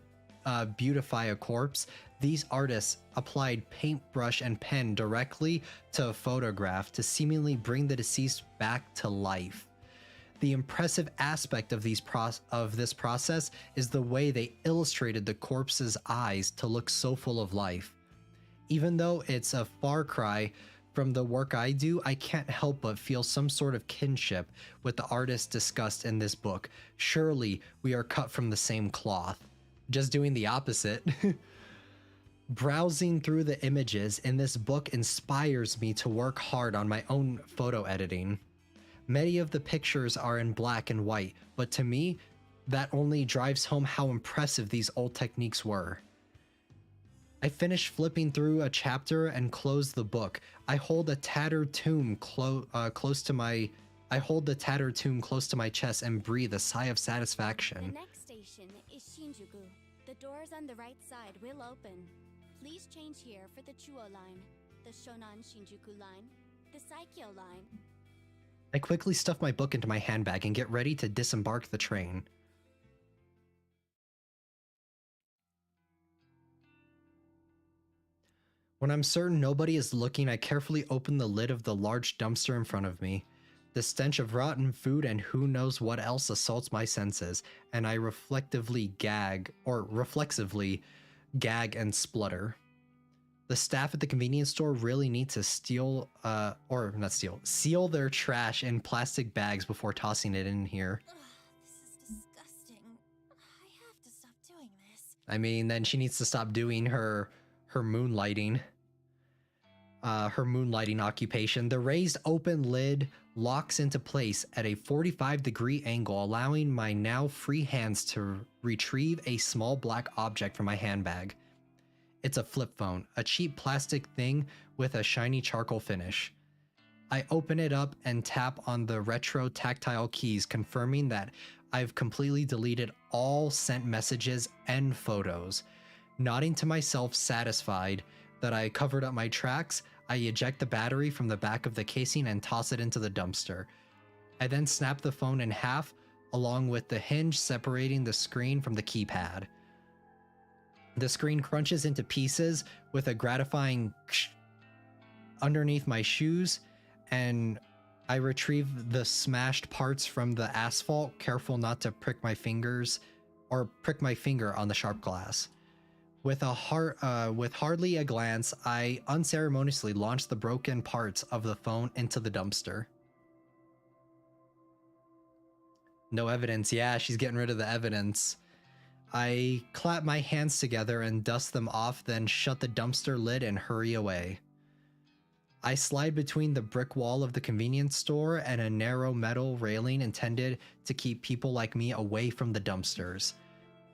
beautify a corpse, these artists applied paintbrush and pen directly to a photograph to seemingly bring the deceased back to life. The impressive aspect of this process is the way they illustrated the corpse's eyes to look so full of life. Even though it's a far cry from the work I do, I can't help but feel some sort of kinship with the artists discussed in this book. Surely we are cut from the same cloth. Just doing the opposite. Browsing through the images in this book inspires me to work hard on my own photo editing. Many of the pictures are in black and white, but to me, that only drives home how impressive these old techniques were. I finished flipping through a chapter and closed the book. I hold the tattered tomb close to my chest and breathe a sigh of satisfaction. The next station is Shinjuku. The doors on the right side will open. Please change here for the Chuo line, the Shonan Shinjuku line, the Saikyo line. I quickly stuff my book into my handbag and get ready to disembark the train. When I'm certain nobody is looking, I carefully open the lid of the large dumpster in front of me. The stench of rotten food and who knows what else assaults my senses, and I reflexively gag and splutter. The staff at the convenience store really need to seal their trash in plastic bags before tossing it in here. Ugh, this is disgusting. I have to stop doing this. I mean, then she needs to stop doing her moonlighting. Her moonlighting occupation. The raised open lid locks into place at a 45-degree angle, allowing my now free hands to retrieve a small black object from my handbag. It's a flip phone, a cheap plastic thing with a shiny charcoal finish. I open it up and tap on the retro tactile keys, confirming that I've completely deleted all sent messages and photos. Nodding to myself, satisfied that I covered up my tracks, I eject the battery from the back of the casing and toss it into the dumpster. I then snap the phone in half, along with the hinge separating the screen from the keypad. The screen crunches into pieces with a gratifying ksh underneath my shoes, and I retrieve the smashed parts from the asphalt, careful not to prick my finger on the sharp glass. With hardly a glance, I unceremoniously launch the broken parts of the phone into the dumpster. No evidence. Yeah, she's getting rid of the evidence. I clap my hands together and dust them off, then shut the dumpster lid and hurry away. I slide between the brick wall of the convenience store and a narrow metal railing intended to keep people like me away from the dumpsters.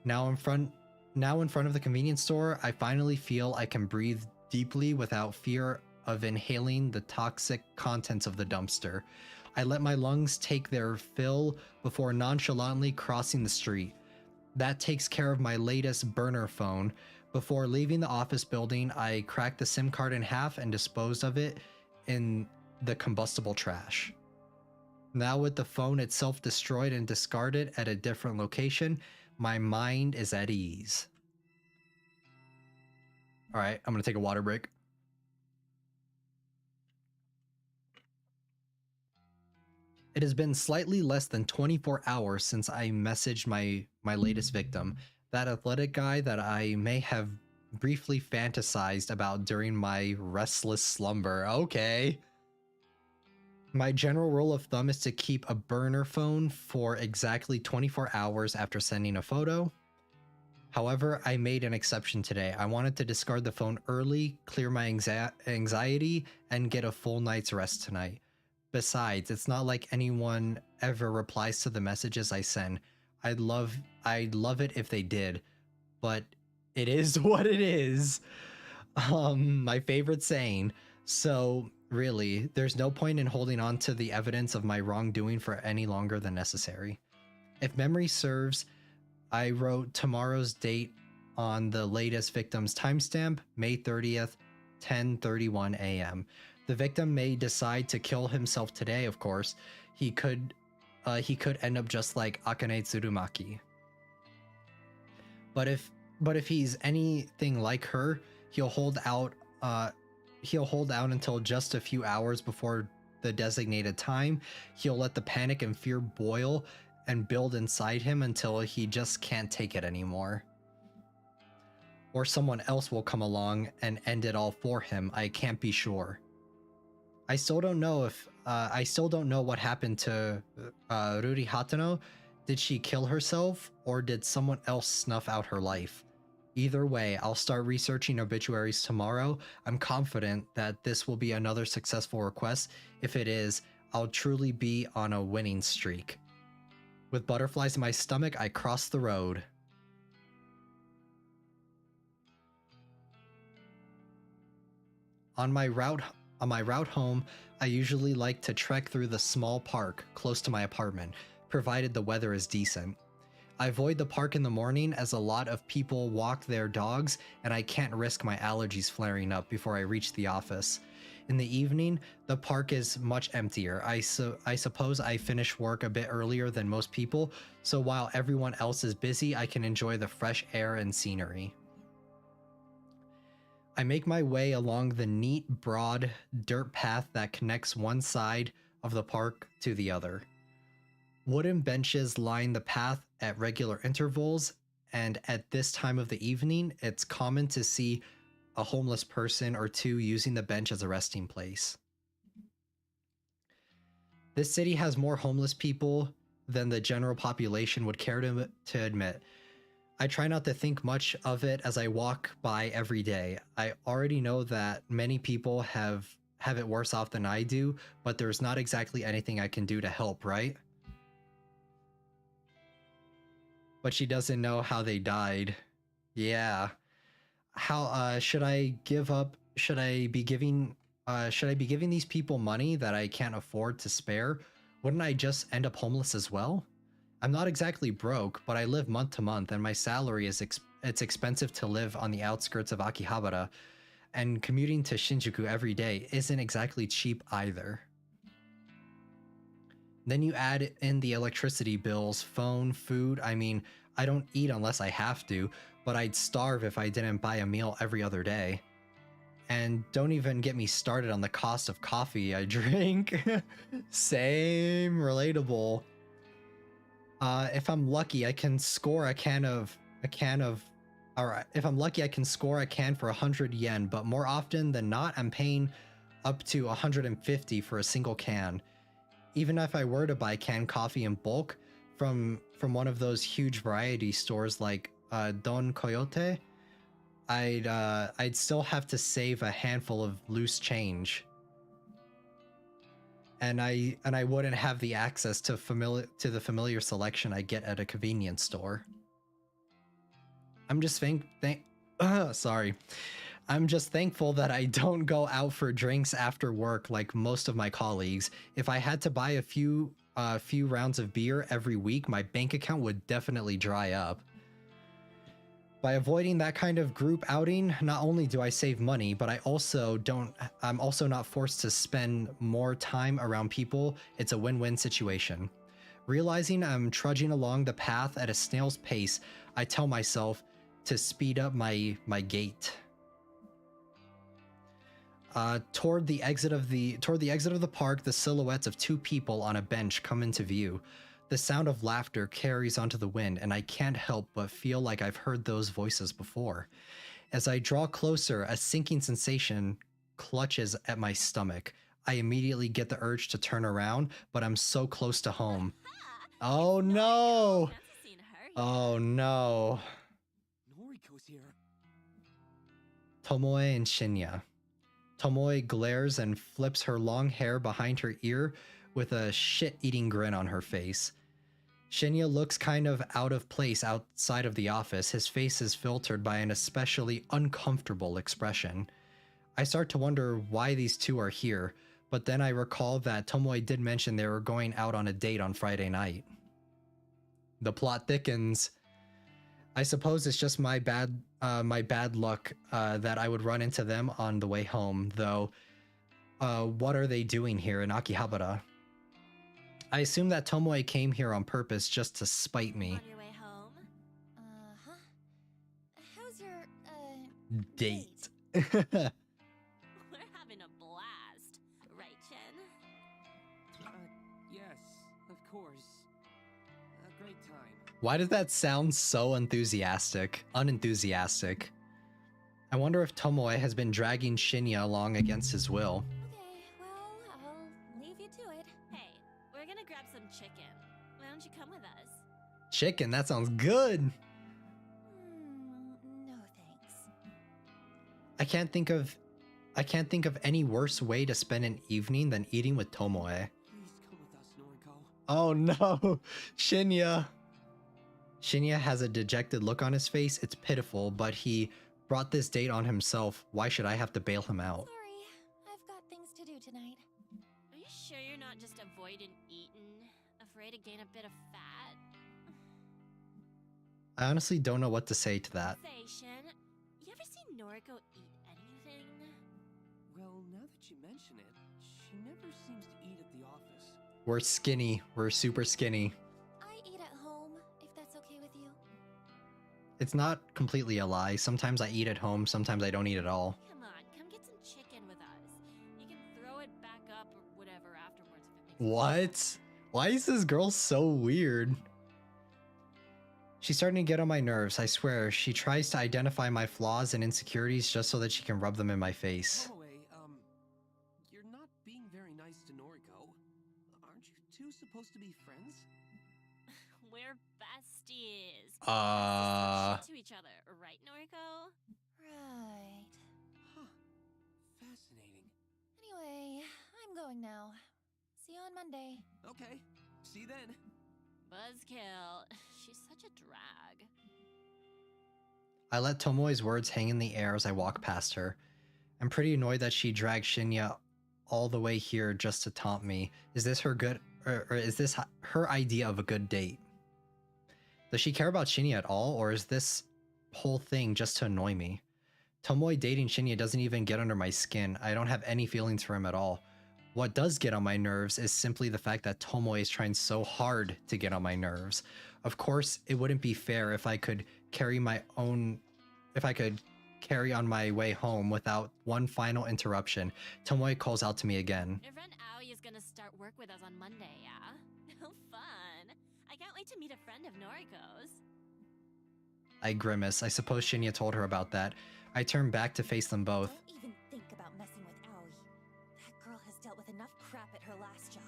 Now in front of the convenience store, I finally feel I can breathe deeply without fear of inhaling the toxic contents of the dumpster. I let my lungs take their fill before nonchalantly crossing the street. That takes care of my latest burner phone. Before leaving the office building, I cracked the SIM card in half and disposed of it in the combustible trash. Now with the phone itself destroyed and discarded at a different location, my mind is at ease. All right, I'm gonna take a water break. It has been slightly less than 24 hours since I messaged my latest victim, that athletic guy that I may have briefly fantasized about during my restless slumber. Okay. My general rule of thumb is to keep a burner phone for exactly 24 hours after sending a photo. However, I made an exception today. I wanted to discard the phone early, clear my anxiety, and get a full night's rest tonight. Besides, it's not like anyone ever replies to the messages I send. I'd love it if they did, but it is what it is. My favorite saying. So really, there's no point in holding on to the evidence of my wrongdoing for any longer than necessary. If memory serves, I wrote tomorrow's date on the latest victim's timestamp, May 30th, 10:31 a.m. The victim may decide to kill himself today, of course. He could end up just like Akane Tsurumaki. But if he's anything like her, he'll hold out until just a few hours before the designated time. He'll let the panic and fear boil and build inside him until he just can't take it anymore. Or someone else will come along and end it all for him. I can't be sure. I still don't know what happened to Ruri Hatano. Did she kill herself, or did someone else snuff out her life? Either way, I'll start researching obituaries tomorrow. I'm confident that this will be another successful request. If it is, I'll truly be on a winning streak. With butterflies in my stomach, I cross the road. On my route home, I usually like to trek through the small park close to my apartment, provided the weather is decent. I avoid the park in the morning as a lot of people walk their dogs and I can't risk my allergies flaring up before I reach the office. In the evening, the park is much emptier. I suppose I finish work a bit earlier than most people, so while everyone else is busy, I can enjoy the fresh air and scenery. I make my way along the neat, broad dirt path that connects one side of the park to the other. Wooden benches line the path at regular intervals, and at this time of the evening, it's common to see a homeless person or two using the bench as a resting place. This city has more homeless people than the general population would care to admit. I try not to think much of it as I walk by every day. I already know that many people have it worse off than I do, but there's not exactly anything I can do to help, right? But she doesn't know how they died. Yeah. How should I give up? Should I be giving these people money that I can't afford to spare? Wouldn't I just end up homeless as well? I'm not exactly broke, but I live month to month, and my salary is it's expensive to live on the outskirts of Akihabara, and commuting to Shinjuku every day isn't exactly cheap either. Then you add in the electricity bills, phone, food. I mean, I don't eat unless I have to, but I'd starve if I didn't buy a meal every other day. And don't even get me started on the cost of coffee I drink. Same, relatable. If I'm lucky, I can score a can for 100 yen, but more often than not, I'm paying up to 150 for a single can. Even if I were to buy canned coffee in bulk from one of those huge variety stores like Don Coyote, I'd still have to save a handful of loose change. And I wouldn't have the access to the familiar selection I get at a convenience store. I'm just thankful that I don't go out for drinks after work like most of my colleagues. If I had to buy a few rounds of beer every week, my bank account would definitely dry up. By avoiding that kind of group outing, not only do I save money, but I'm also not forced to spend more time around people. It's a win-win situation. Realizing I'm trudging along the path at a snail's pace, I tell myself to speed up my gait. Toward the exit of the park, the silhouettes of two people on a bench come into view. The sound of laughter carries onto the wind, and I can't help but feel like I've heard those voices before. As I draw closer, a sinking sensation clutches at my stomach. I immediately get the urge to turn around, but I'm so close to home. Oh no! Fancy seeing her here. Oh no. Noriko's here. Tomoe and Shinya. Tomoe glares and flips her long hair behind her ear with a shit-eating grin on her face. Shinya looks kind of out of place outside of the office. His face is filtered by an especially uncomfortable expression. I start to wonder why these two are here, but then I recall that Tomoe did mention they were going out on a date on Friday night. The plot thickens. I suppose it's just my bad luck that I would run into them on the way home, though. What are they doing here in Akihabara? I assume that Tomoe came here on purpose just to spite me. On your way home? Uh-huh. How's your, Date. We're having a blast, right, Chen? Yes, of course. A great time. Why does that sound so unenthusiastic? I wonder if Tomoe has been dragging Shinya along against his will. Okay, well, I'll leave you to it. Hey, we're gonna grab some chicken. Why don't you come with us? Chicken, that sounds good. No thanks. I can't think of any worse way to spend an evening than eating with Tomoe. Please come with us, Noriko. Oh no, Shinya. Shinya has a dejected look on his face. It's pitiful, but he brought this date on himself. Why should I have to bail him out? Sorry, I've got things to do tonight. Are you sure you're not just avoiding eating? Afraid to gain a bit of fat? I honestly don't know what to say to that. Say, Shin, you ever seen Noriko eat anything? Well, now that you mention it, she never seems to eat at the office. We're skinny. We're super skinny. I eat at home, if that's okay with you. It's not completely a lie. Sometimes I eat at home, sometimes I don't eat at all. Come on, come get some chicken with us. You can throw it back up or whatever afterwards if it makes What? Why is this girl so weird? She's starting to get on my nerves, I swear. She tries to identify my flaws and insecurities just so that she can rub them in my face. Tomoe, you're not being very nice to Noriko. Aren't you two supposed to be friends? We're besties. Uh. Shit to each other, right, Noriko? Right. Huh. Fascinating. Anyway, I'm going now. See you on Monday. Okay. See you then. Buzzkill. She's such a drag. I let Tomoe's words hang in the air as I walk past her. I'm pretty annoyed that she dragged Shinya all the way here just to taunt me. Is this her good, or is this her idea of a good date? Does she care about Shinya at all, or is this whole thing just to annoy me? Tomoe dating Shinya doesn't even get under my skin. I don't have any feelings for him at all. What does get on my nerves is simply the fact that Tomoe is trying so hard to get on my nerves. Of course, it wouldn't be fair if I could carry on my way home without one final interruption. Tomoe calls out to me again. Your friend Aoi is gonna start work with us on Monday, yeah? How fun! I can't wait to meet a friend of Noriko's. I grimace. I suppose Shinya told her about that. I turn back to face them both. Don't even think about messing with Aoi. That girl has dealt with enough crap at her last job.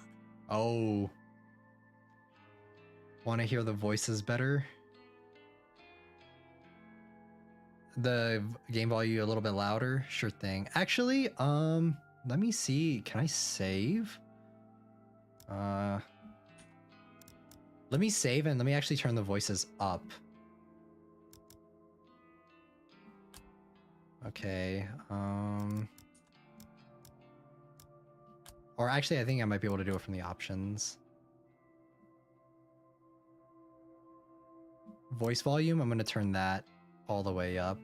Oh. Want to hear the voices better? The game volume a little bit louder? Sure thing. Actually, let me see. Can I save? Let me save and let me actually turn the voices up. Okay, or actually I think I might be able to do it from the options. Voice volume, I'm going to turn that all the way up.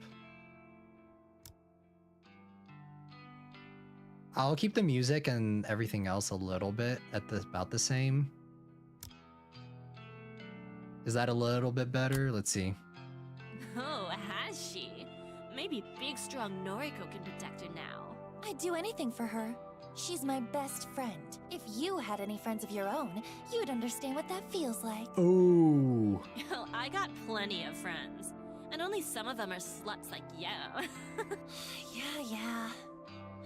I'll keep the music and everything else a little bit at about the same. Is that a little bit better? Let's see. Oh, has she? Maybe big, strong Noriko can protect her now. I'd do anything for her. She's my best friend. If you had any friends of your own, you'd understand what that feels like. Ooh. Oh, I got plenty of friends. And only some of them are sluts like you. Yeah.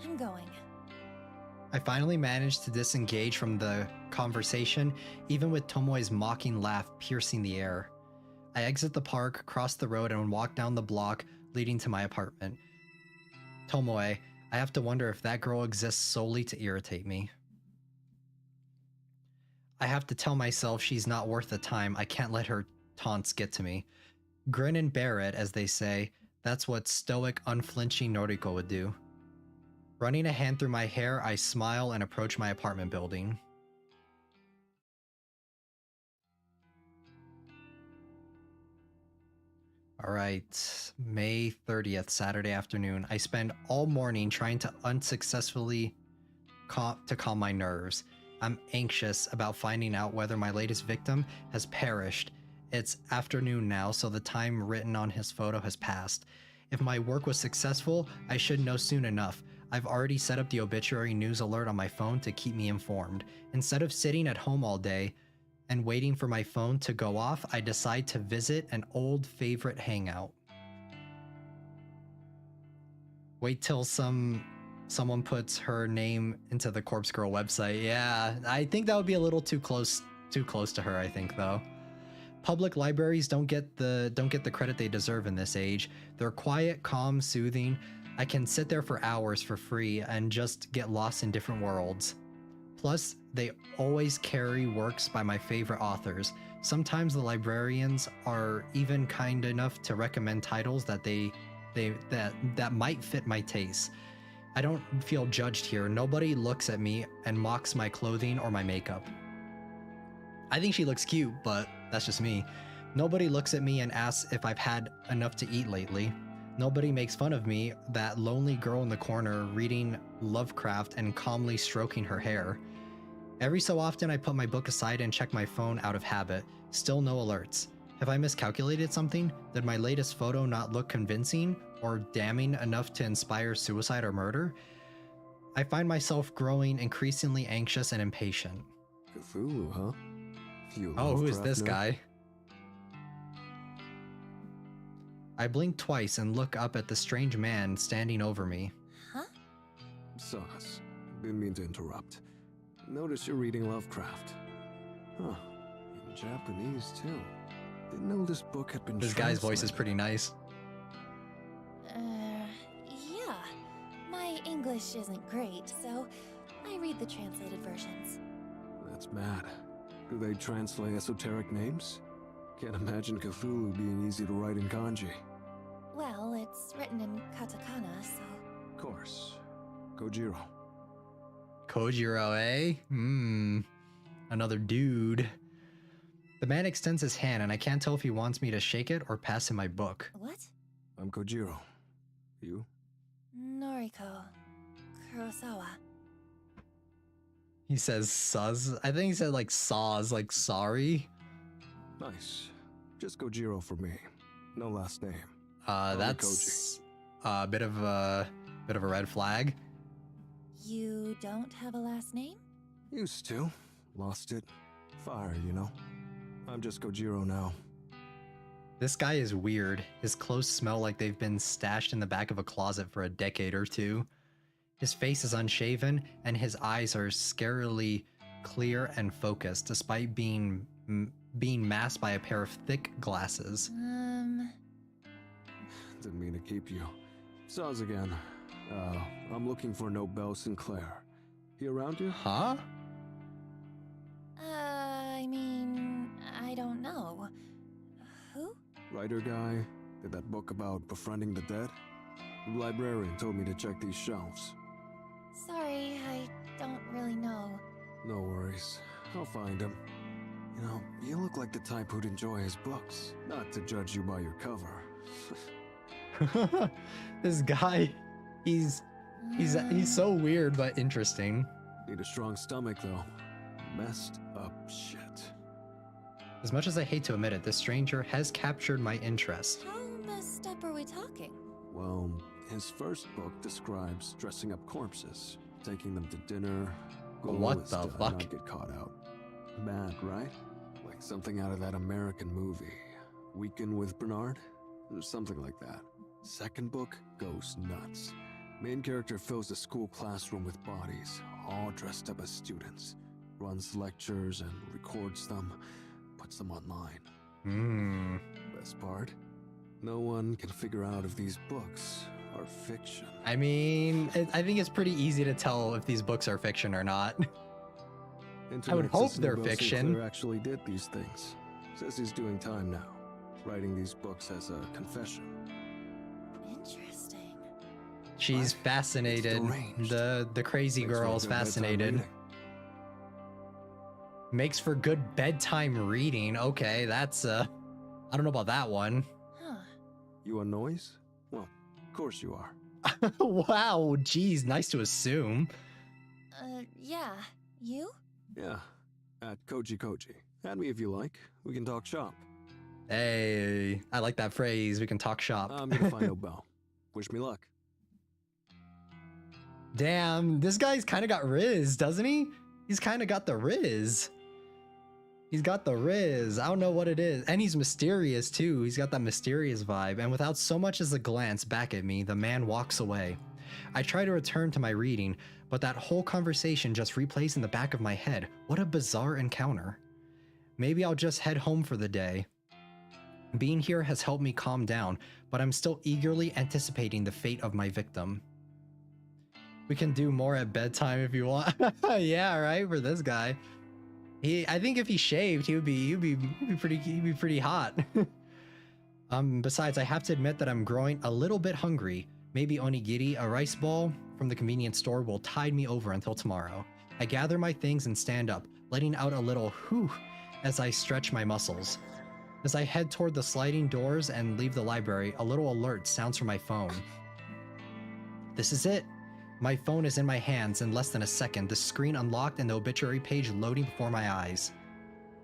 I'm going. I finally managed to disengage from the conversation, even with Tomoe's mocking laugh piercing the air. I exit the park, cross the road, and walk down the block leading to my apartment. Tomoe, I have to wonder if that girl exists solely to irritate me. I have to tell myself she's not worth the time. I can't let her taunts get to me. Grin and bear it, as they say. That's what stoic, unflinching Noriko would do. Running a hand through my hair, I smile and approach my apartment building. Alright, May 30th, Saturday afternoon. I spend all morning trying to unsuccessfully calm my nerves. I'm anxious about finding out whether my latest victim has perished. It's afternoon now, so the time written on his photo has passed. If my work was successful, I should know soon enough. I've already set up the obituary news alert on my phone to keep me informed. Instead of sitting at home all day and waiting for my phone to go off, I decide to visit an old favorite hangout. Wait till someone puts her name into the Corpse Girl website. Yeah, I think that would be a little too close to her, I think, though. Public libraries don't get the credit they deserve in this age. They're quiet, calm, soothing. I can sit there for hours for free and just get lost in different worlds. Plus, they always carry works by my favorite authors. Sometimes the librarians are even kind enough to recommend titles that that might fit my taste. I don't feel judged here. Nobody looks at me and mocks my clothing or my makeup. I think she looks cute, but that's just me. Nobody looks at me and asks if I've had enough to eat lately. Nobody makes fun of me, that lonely girl in the corner reading Lovecraft and calmly stroking her hair. Every so often I put my book aside and check my phone out of habit. Still no alerts. Have I miscalculated something? Did my latest photo not look convincing or damning enough to inspire suicide or murder? I find myself growing increasingly anxious and impatient. Cthulhu, huh? Oh, who is this guy? I blink twice and look up at the strange man standing over me. Huh? Sauce. Didn't mean to interrupt. Notice you're reading Lovecraft. Huh. In Japanese, too. Didn't know this book had been This guy's voice is translated. pretty nice. Yeah. My English isn't great, so I read the translated versions. That's mad. Do they translate esoteric names? Can't imagine Cthulhu being easy to write in kanji. Well, it's written in katakana, so... Of course. Kojiro. Kojiro, eh? Another dude. The man extends his hand and I can't tell if he wants me to shake it or pass him my book. What? I'm Kojiro. You? Noriko. Kurosawa. He says suz. I think he said like saws, like sorry. Nice. Just Kojiro for me. No last name. That's a bit of a red flag. You don't have a last name? Used to. Lost it. Fire, you know. I'm just Kojiro now. This guy is weird. His clothes smell like they've been stashed in the back of a closet for a decade or two. His face is unshaven, and his eyes are scarily clear and focused, despite being masked by a pair of thick glasses. Didn't mean to keep you. Soz again. I'm looking for Nobel Sinclair. He around you? Huh? I mean, I don't know. Who? Writer guy? Did that book about befriending the dead? The librarian told me to check these shelves. Sorry, I don't really know. No worries. I'll find him. You know, you look like the type who'd enjoy his books. Not to judge you by your cover. This guy, he's so weird but interesting. Need a strong stomach, though. Messed up shit. As much as I hate to admit it, this stranger has captured my interest. How messed up are we talking? Well, His first book describes dressing up corpses, taking them to dinner. Goal What is the to fuck? not get caught out. Bad, right? Like something out of that American movie. Weekend with Bernard? Or something like that. Second book goes nuts. Main character fills a school classroom with bodies, all dressed up as students. Runs lectures and records them, puts them online. Best part? No one can figure out if these books are fiction. I mean, I think it's pretty easy to tell if these books are fiction or not. I would hope they're fiction. Sinclair actually did these things. Says he's doing time now, writing these books as a confession. Interesting. She's What? fascinated. It's deranged. The crazy Makes for girl's good bedtime fascinated. reading. Makes for good bedtime reading. Okay, that's I don't know about that one. Huh. You a noise? Well, of course you are. Wow, geez, nice to assume. Yeah. You? Yeah, at Koji Koji. Add me if you like. We can talk shop. Hey, I like that phrase. We can talk shop. I'm gonna find Obel. Wish me luck. Damn, this guy's kind of got riz, doesn't he? He's kind of got the riz. He's got the riz. I don't know what it is. And he's mysterious too. He's got that mysterious vibe. And without so much as a glance back at me, the man walks away. I try to return to my reading, but that whole conversation just replays in the back of my head. What a bizarre encounter. Maybe I'll just head home for the day. Being here has helped me calm down, but I'm still eagerly anticipating the fate of my victim. We can do more at bedtime if you want. Yeah, right, for this guy. I think if he shaved, he'd be pretty hot. Besides, I have to admit that I'm growing a little bit hungry. Maybe onigiri, a rice ball from the convenience store, will tide me over until tomorrow. I gather my things and stand up, letting out a little whew as I stretch my muscles. As I head toward the sliding doors and leave the library, a little alert sounds from my phone. This is it. My phone is in my hands in less than a second, the screen unlocked and the obituary page loading before my eyes.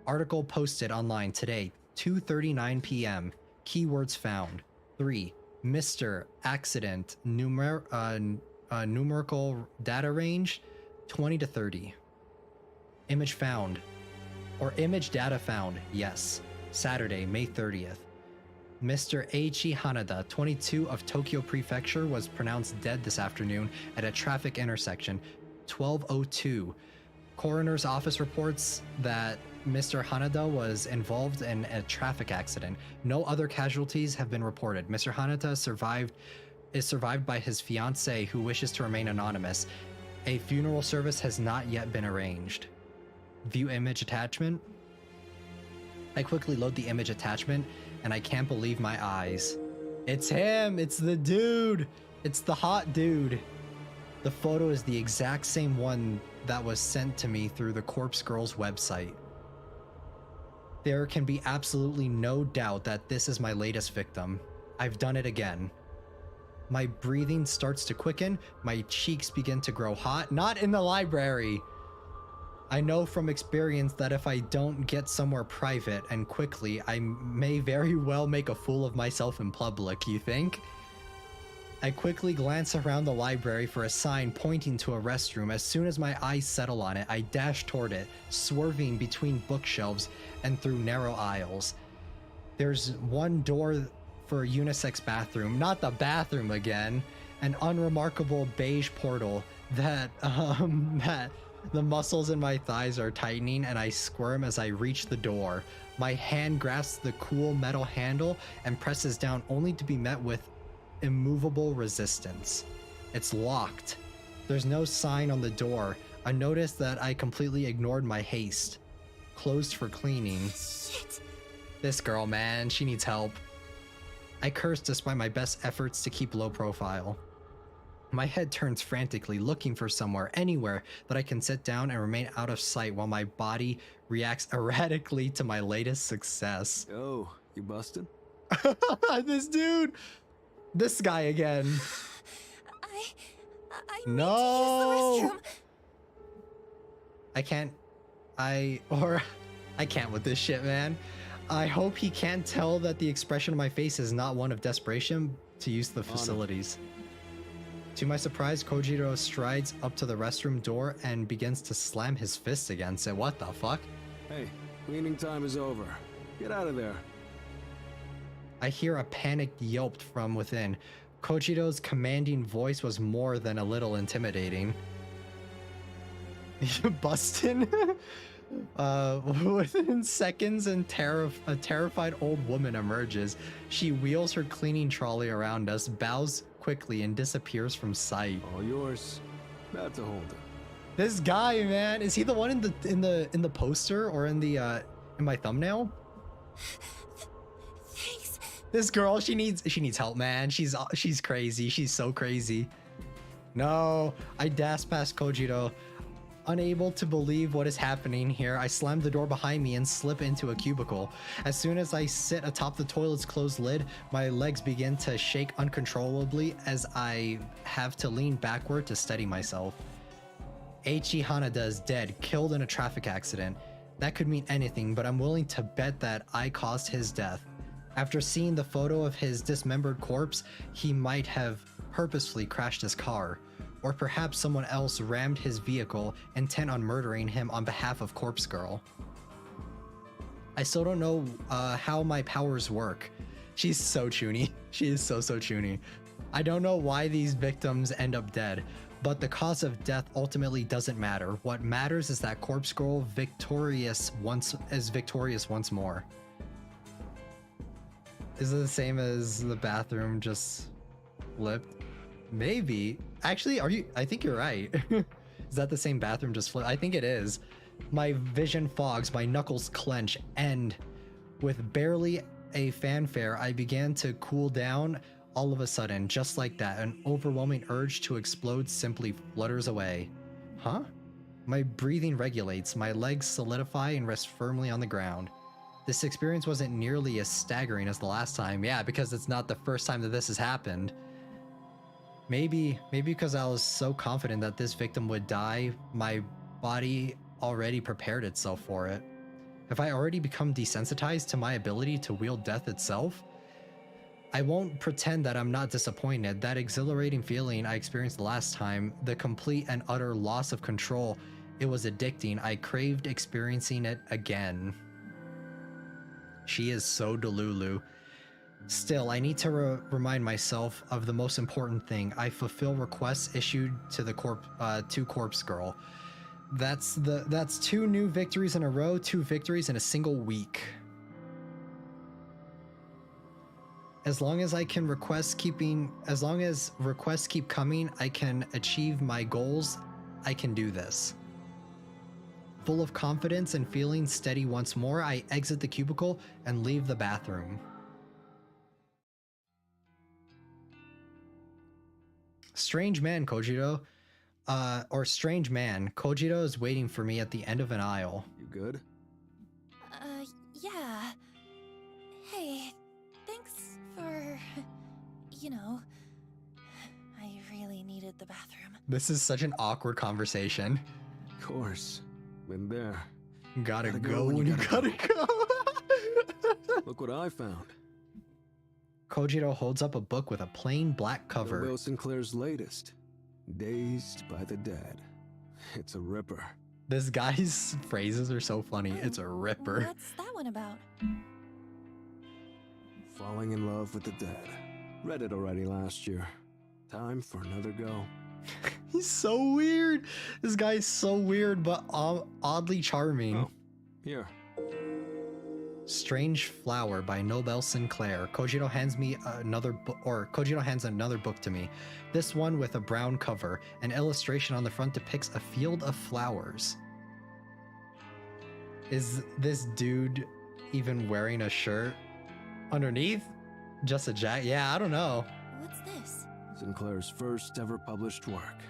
Article posted online today, 2:39 p.m. Keywords found. 3. Mr. Accident. Numerical data range 20 to 30. Image found. Or image data found. Yes. Saturday, May 30th. Mr. Eiichi Hanada, 22 of Tokyo Prefecture, was pronounced dead this afternoon at a traffic intersection, 12:02. Coroner's office reports that Mr. Hanada was involved in a traffic accident. No other casualties have been reported. Mr. Hanada is survived by his fiancée, who wishes to remain anonymous. A funeral service has not yet been arranged. View image attachment. I quickly load the image attachment, and I can't believe my eyes. It's him! It's the dude! It's the hot dude! The photo is the exact same one that was sent to me through the Corpse Girls website. There can be absolutely no doubt that this is my latest victim. I've done it again. My breathing starts to quicken, my cheeks begin to grow hot. Not in the library! I know from experience that if I don't get somewhere private and quickly, I may very well make a fool of myself in public, you think? I quickly glance around the library for a sign pointing to a restroom. As soon as my eyes settle on it, I dash toward it, swerving between bookshelves and through narrow aisles. There's one door for a unisex bathroom, not the bathroom again, an unremarkable beige portal that the muscles in my thighs are tightening and I squirm as I reach the door. My hand grasps the cool metal handle and presses down only to be met with immovable resistance. It's locked. There's no sign on the door. A notice that I completely ignored my haste. Closed for cleaning. Shit. This girl, man, she needs help. I curse despite my best efforts to keep low profile. My head turns frantically, looking for somewhere, anywhere, that I can sit down and remain out of sight while my body reacts erratically to my latest success. Oh, you busted? This dude! This guy again. I No! need to use the restroom. I can't with this shit, man. I hope he can't tell that the expression on my face is not one of desperation to use the facilities. To my surprise, Kojiro strides up to the restroom door and begins to slam his fist against it. What the fuck? Hey, cleaning time is over. Get out of there. I hear a panicked yelp from within. Kojiro's commanding voice was more than a little intimidating. Bustin'? Within seconds, and a terrified old woman emerges. She wheels her cleaning trolley around us, bows quickly, and disappears from sight. All yours. About to hold it. This guy, man, is he the one in the poster or in the in my thumbnail? Thanks. This girl, she needs help, man. She's crazy. She's so crazy. No, I dash past Kojiro. Unable to believe what is happening here, I slam the door behind me and slip into a cubicle. As soon as I sit atop the toilet's closed lid, my legs begin to shake uncontrollably as I have to lean backward to steady myself. Eiichi Hanada is dead, killed in a traffic accident. That could mean anything, but I'm willing to bet that I caused his death. After seeing the photo of his dismembered corpse, he might have purposefully crashed his car. Or perhaps someone else rammed his vehicle, intent on murdering him on behalf of Corpse Girl. I still don't know how my powers work. She's so chuny. She is so chuny. I don't know why these victims end up dead, but the cause of death ultimately doesn't matter. What matters is that Corpse Girl is victorious once more. Is it the same as the bathroom just flipped? Maybe. Actually, I think you're right. Is that the same bathroom just flipped? I think it is. My vision fogs, my knuckles clench, and with barely a fanfare, I began to cool down all of a sudden. Just like that, an overwhelming urge to explode simply flutters away. Huh? My breathing regulates, my legs solidify and rest firmly on the ground. This experience wasn't nearly as staggering as the last time. Yeah, because it's not the first time that this has happened. Maybe because I was so confident that this victim would die, my body already prepared itself for it. Have I already become desensitized to my ability to wield death itself? I won't pretend that I'm not disappointed. That exhilarating feeling I experienced the last time, the complete and utter loss of control, it was addicting. I craved experiencing it again. She is so delulu. Still, I need to remind myself of the most important thing. I fulfill requests issued to the Corpse Girl. That's 2 new victories in a row, 2 victories in a single week. As long as requests keep coming, I can achieve my goals. I can do this. Full of confidence and feeling steady once more, I exit the cubicle and leave the bathroom. Strange man, Kojiro. Strange man. Kojiro is waiting for me at the end of an aisle. You good? Yeah. Hey, thanks for... You know, I really needed the bathroom. This is such an awkward conversation. Of course. Been there. Gotta go when you gotta go. Look what I found. Kojiro holds up a book with a plain black cover. Will Sinclair's latest. Dazed by the Dead. It's a ripper. This guy's phrases are so funny. It's a ripper. What's that one about? Falling in love with the dead. Read it already last year. Time for another go. He's so weird. This guy's so weird, but oddly charming. Oh, here. Strange Flower by Nobel Sinclair. Kojiro hands another book to me. This one with a brown cover. An illustration on the front depicts a field of flowers. Is this dude even wearing a shirt underneath? Just a jacket? Yeah, I don't know. What's this? Sinclair's first ever published work.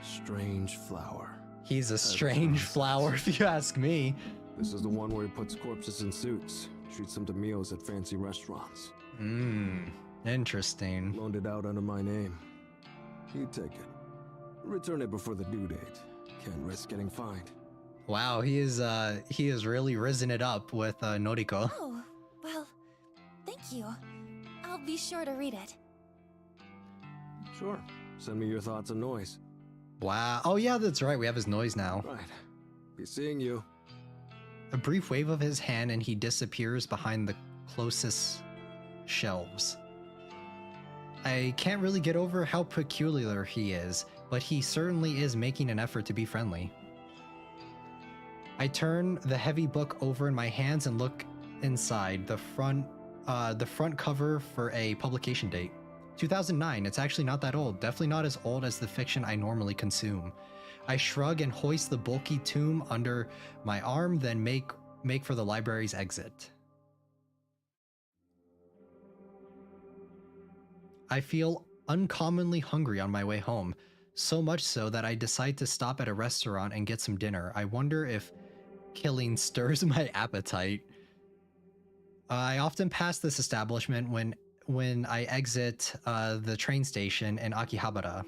Strange Flower. He's a strange flower, if you ask me. This is the one where he puts corpses in suits, treats them to meals at fancy restaurants. Interesting. Loaned it out under my name. He'd take it. Return it before the due date. Can't risk getting fined. Wow, he has really risen it up with Noriko. Oh, well, thank you. I'll be sure to read it. Sure. Send me your thoughts on noise. Wow. Oh yeah, that's right. We have his noise now. Right. Be seeing you. A brief wave of his hand and he disappears behind the closest shelves. I can't really get over how peculiar he is, but he certainly is making an effort to be friendly. I turn the heavy book over in my hands and look inside. The front cover for a publication date. 2009. It's actually not that old. Definitely not as old as the fiction I normally consume. I shrug and hoist the bulky tome under my arm, then make for the library's exit. I feel uncommonly hungry on my way home, so much so that I decide to stop at a restaurant and get some dinner. I wonder if killing stirs my appetite. I often pass this establishment when I exit the train station in Akihabara.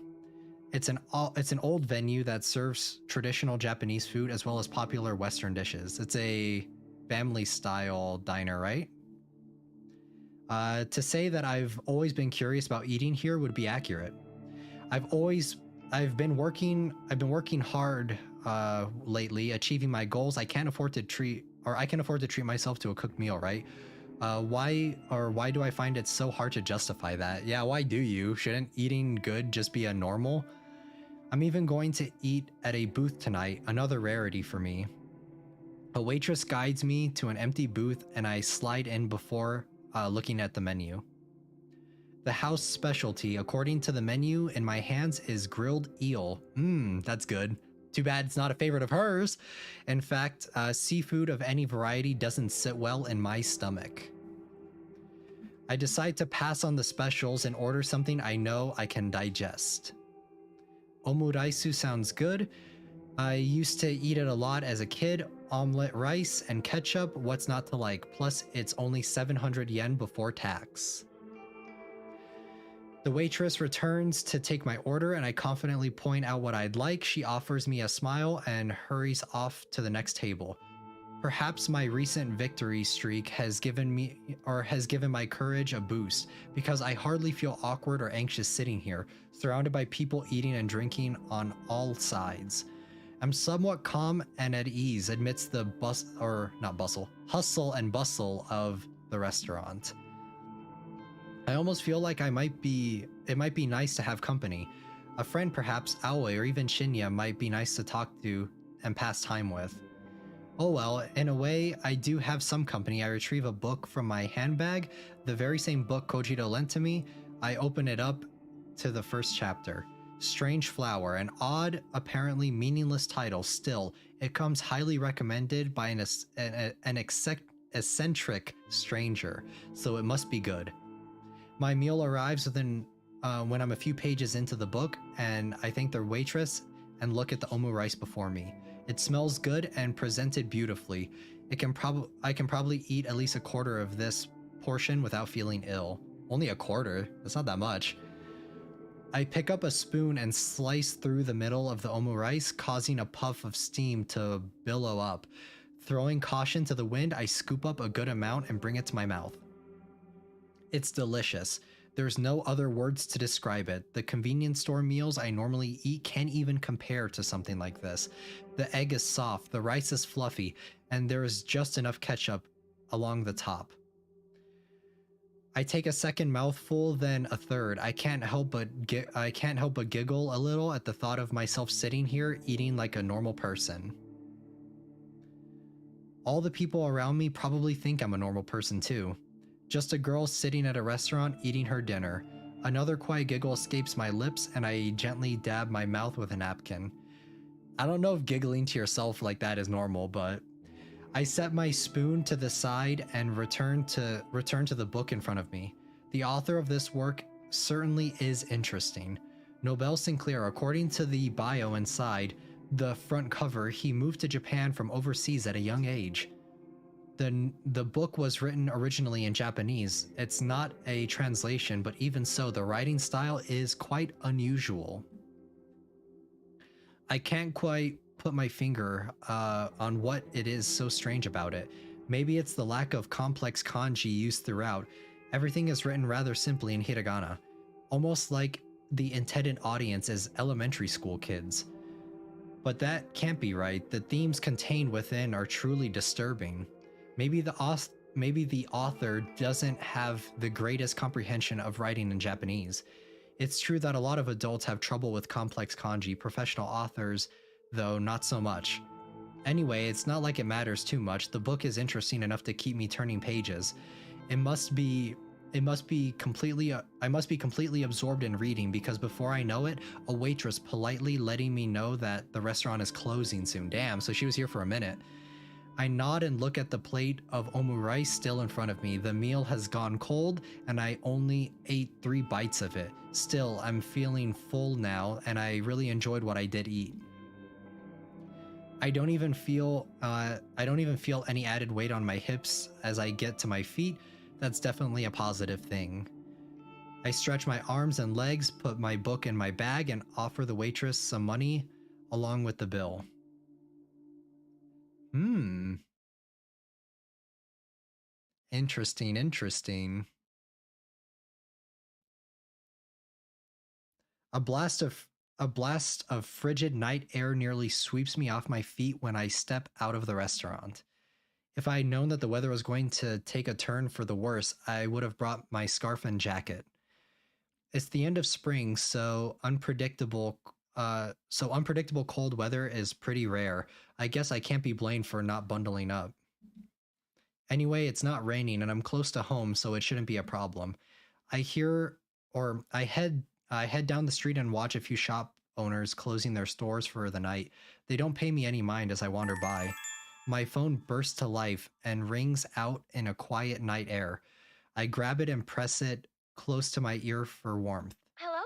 It's an old venue that serves traditional Japanese food as well as popular Western dishes. It's a family-style diner, right? To say that I've always been curious about eating here would be accurate. I've been working hard lately, achieving my goals. I can afford to treat myself to a cooked meal, right? Why do I find it so hard to justify that? Yeah, why do you? Shouldn't eating good just be a normal? I'm even going to eat at a booth tonight, another rarity for me. A waitress guides me to an empty booth and I slide in before looking at the menu. The house specialty, according to the menu in my hands, is grilled eel. That's good. Too bad it's not a favorite of hers. In fact, seafood of any variety doesn't sit well in my stomach. I decide to pass on the specials and order something I know I can digest. Omuraisu sounds good. I used to eat it a lot as a kid. Omelette rice and ketchup, what's not to like? Plus, it's only 700 yen before tax. The waitress returns to take my order and I confidently point out what I'd like. She offers me a smile and hurries off to the next table. Perhaps my recent victory streak has given my courage a boost, because I hardly feel awkward or anxious sitting here, surrounded by people eating and drinking on all sides. I'm somewhat calm and at ease amidst the hustle and bustle of the restaurant. I almost feel like it might be nice to have company. A friend perhaps, Aoi, or even Shinya might be nice to talk to and pass time with. Oh well, in a way, I do have some company. I retrieve a book from my handbag, the very same book Kojiro lent to me. I open it up to the first chapter. Strange Flower, an odd, apparently meaningless title. Still, it comes highly recommended by an eccentric stranger, so it must be good. My meal arrives when I'm a few pages into the book, and I thank the waitress and look at the omu rice before me. It smells good and presented beautifully. I can probably eat at least a quarter of this portion without feeling ill. Only a quarter? That's not that much. I pick up a spoon and slice through the middle of the omu rice, causing a puff of steam to billow up. Throwing caution to the wind, I scoop up a good amount and bring it to my mouth. It's delicious. There's no other words to describe it. The convenience store meals I normally eat can't even compare to something like this. The egg is soft, the rice is fluffy, and there is just enough ketchup along the top. I take a second mouthful, then a third. I can't help but giggle a little at the thought of myself sitting here eating like a normal person. All the people around me probably think I'm a normal person too. Just a girl sitting at a restaurant eating her dinner. Another quiet giggle escapes my lips and I gently dab my mouth with a napkin. I don't know if giggling to yourself like that is normal, but I set my spoon to the side and return to the book in front of me. The author of this work certainly is interesting. Nobel Sinclair, according to the bio inside the front cover, he moved to Japan from overseas at a young age. The book was written originally in Japanese. It's not a translation, but even so, the writing style is quite unusual. I can't quite put my finger on what it is so strange about it. Maybe it's the lack of complex kanji used throughout. Everything is written rather simply in hiragana, almost like the intended audience is elementary school kids. But that can't be right. The themes contained within are truly disturbing. Maybe the author doesn't have the greatest comprehension of writing in Japanese. It's true that a lot of adults have trouble with complex kanji, professional authors, though not so much. Anyway, it's not like it matters too much. The book is interesting enough to keep me turning pages. I must be completely absorbed in reading, because before I know it, a waitress politely letting me know that the restaurant is closing soon. Damn, so she was here for a minute. I nod and look at the plate of omu rice still in front of me. The meal has gone cold and I only ate 3 bites of it. Still, I'm feeling full now and I really enjoyed what I did eat. I don't even feel any added weight on my hips as I get to my feet. That's definitely a positive thing. I stretch my arms and legs, put my book in my bag, and offer the waitress some money along with the bill. Interesting. A blast of frigid night air nearly sweeps me off my feet when I step out of the restaurant. If I had known that the weather was going to take a turn for the worse, I would have brought my scarf and jacket. It's the end of spring, so unpredictable cold weather is pretty rare. I guess I can't be blamed for not bundling up. Anyway, it's not raining and I'm close to home, so it shouldn't be a problem. I head down the street and watch a few shop owners closing their stores for the night. They don't pay me any mind as I wander by. My phone bursts to life and rings out in a quiet night air. I grab it and press it close to my ear for warmth. Hello?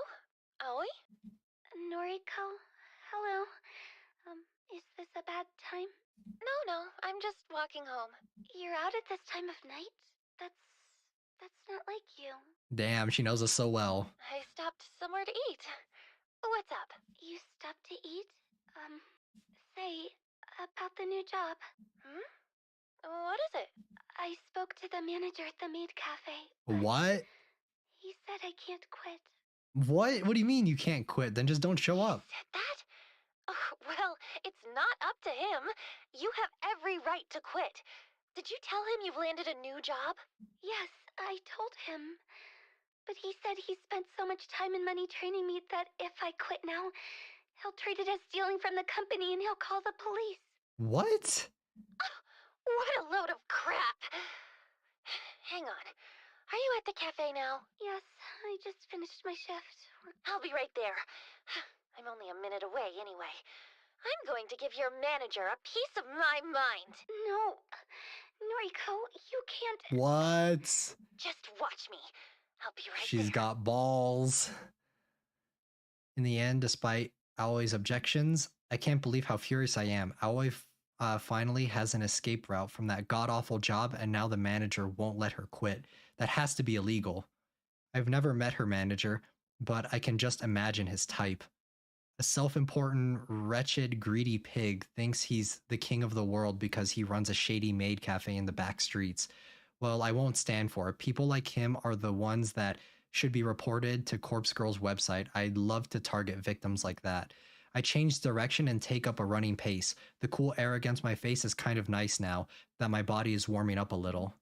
Aoi? Noriko? Hello? Is this a bad time? No, I'm just walking home. You're out at this time of night? That's not like you. Damn, she knows us so well. I stopped somewhere to eat. What's up? You stopped to eat? Say, about the new job. What is it? I spoke to the manager at the maid cafe. What? He said I can't quit. What? What do you mean you can't quit? Then just don't show up. He said that? Oh, well, it's not up to him. You have every right to quit. Did you tell him you've landed a new job? Yes, I told him. But he said he spent so much time and money training me that if I quit now, he'll treat it as stealing from the company and he'll call the police. What? Oh, what a load of crap. Hang on. Are you at the cafe now? Yes, I just finished my shift. I'll be right there. I'm only a minute away anyway. I'm going to give your manager a piece of my mind. No, Noriko, you can't. What? Just watch me. I'll be right there. She's got balls. In the end, despite Aoi's objections, I can't believe how furious I am. Aoi finally has an escape route from that god-awful job, and now the manager won't let her quit. That has to be illegal. I've never met her manager, but I can just imagine his type. A self-important, wretched, greedy pig thinks he's the king of the world because he runs a shady maid cafe in the back streets. Well, I won't stand for it. People like him are the ones that should be reported to Corpse Girl's website. I'd love to target victims like that. I change direction and take up a running pace. The cool air against my face is kind of nice now that my body is warming up a little.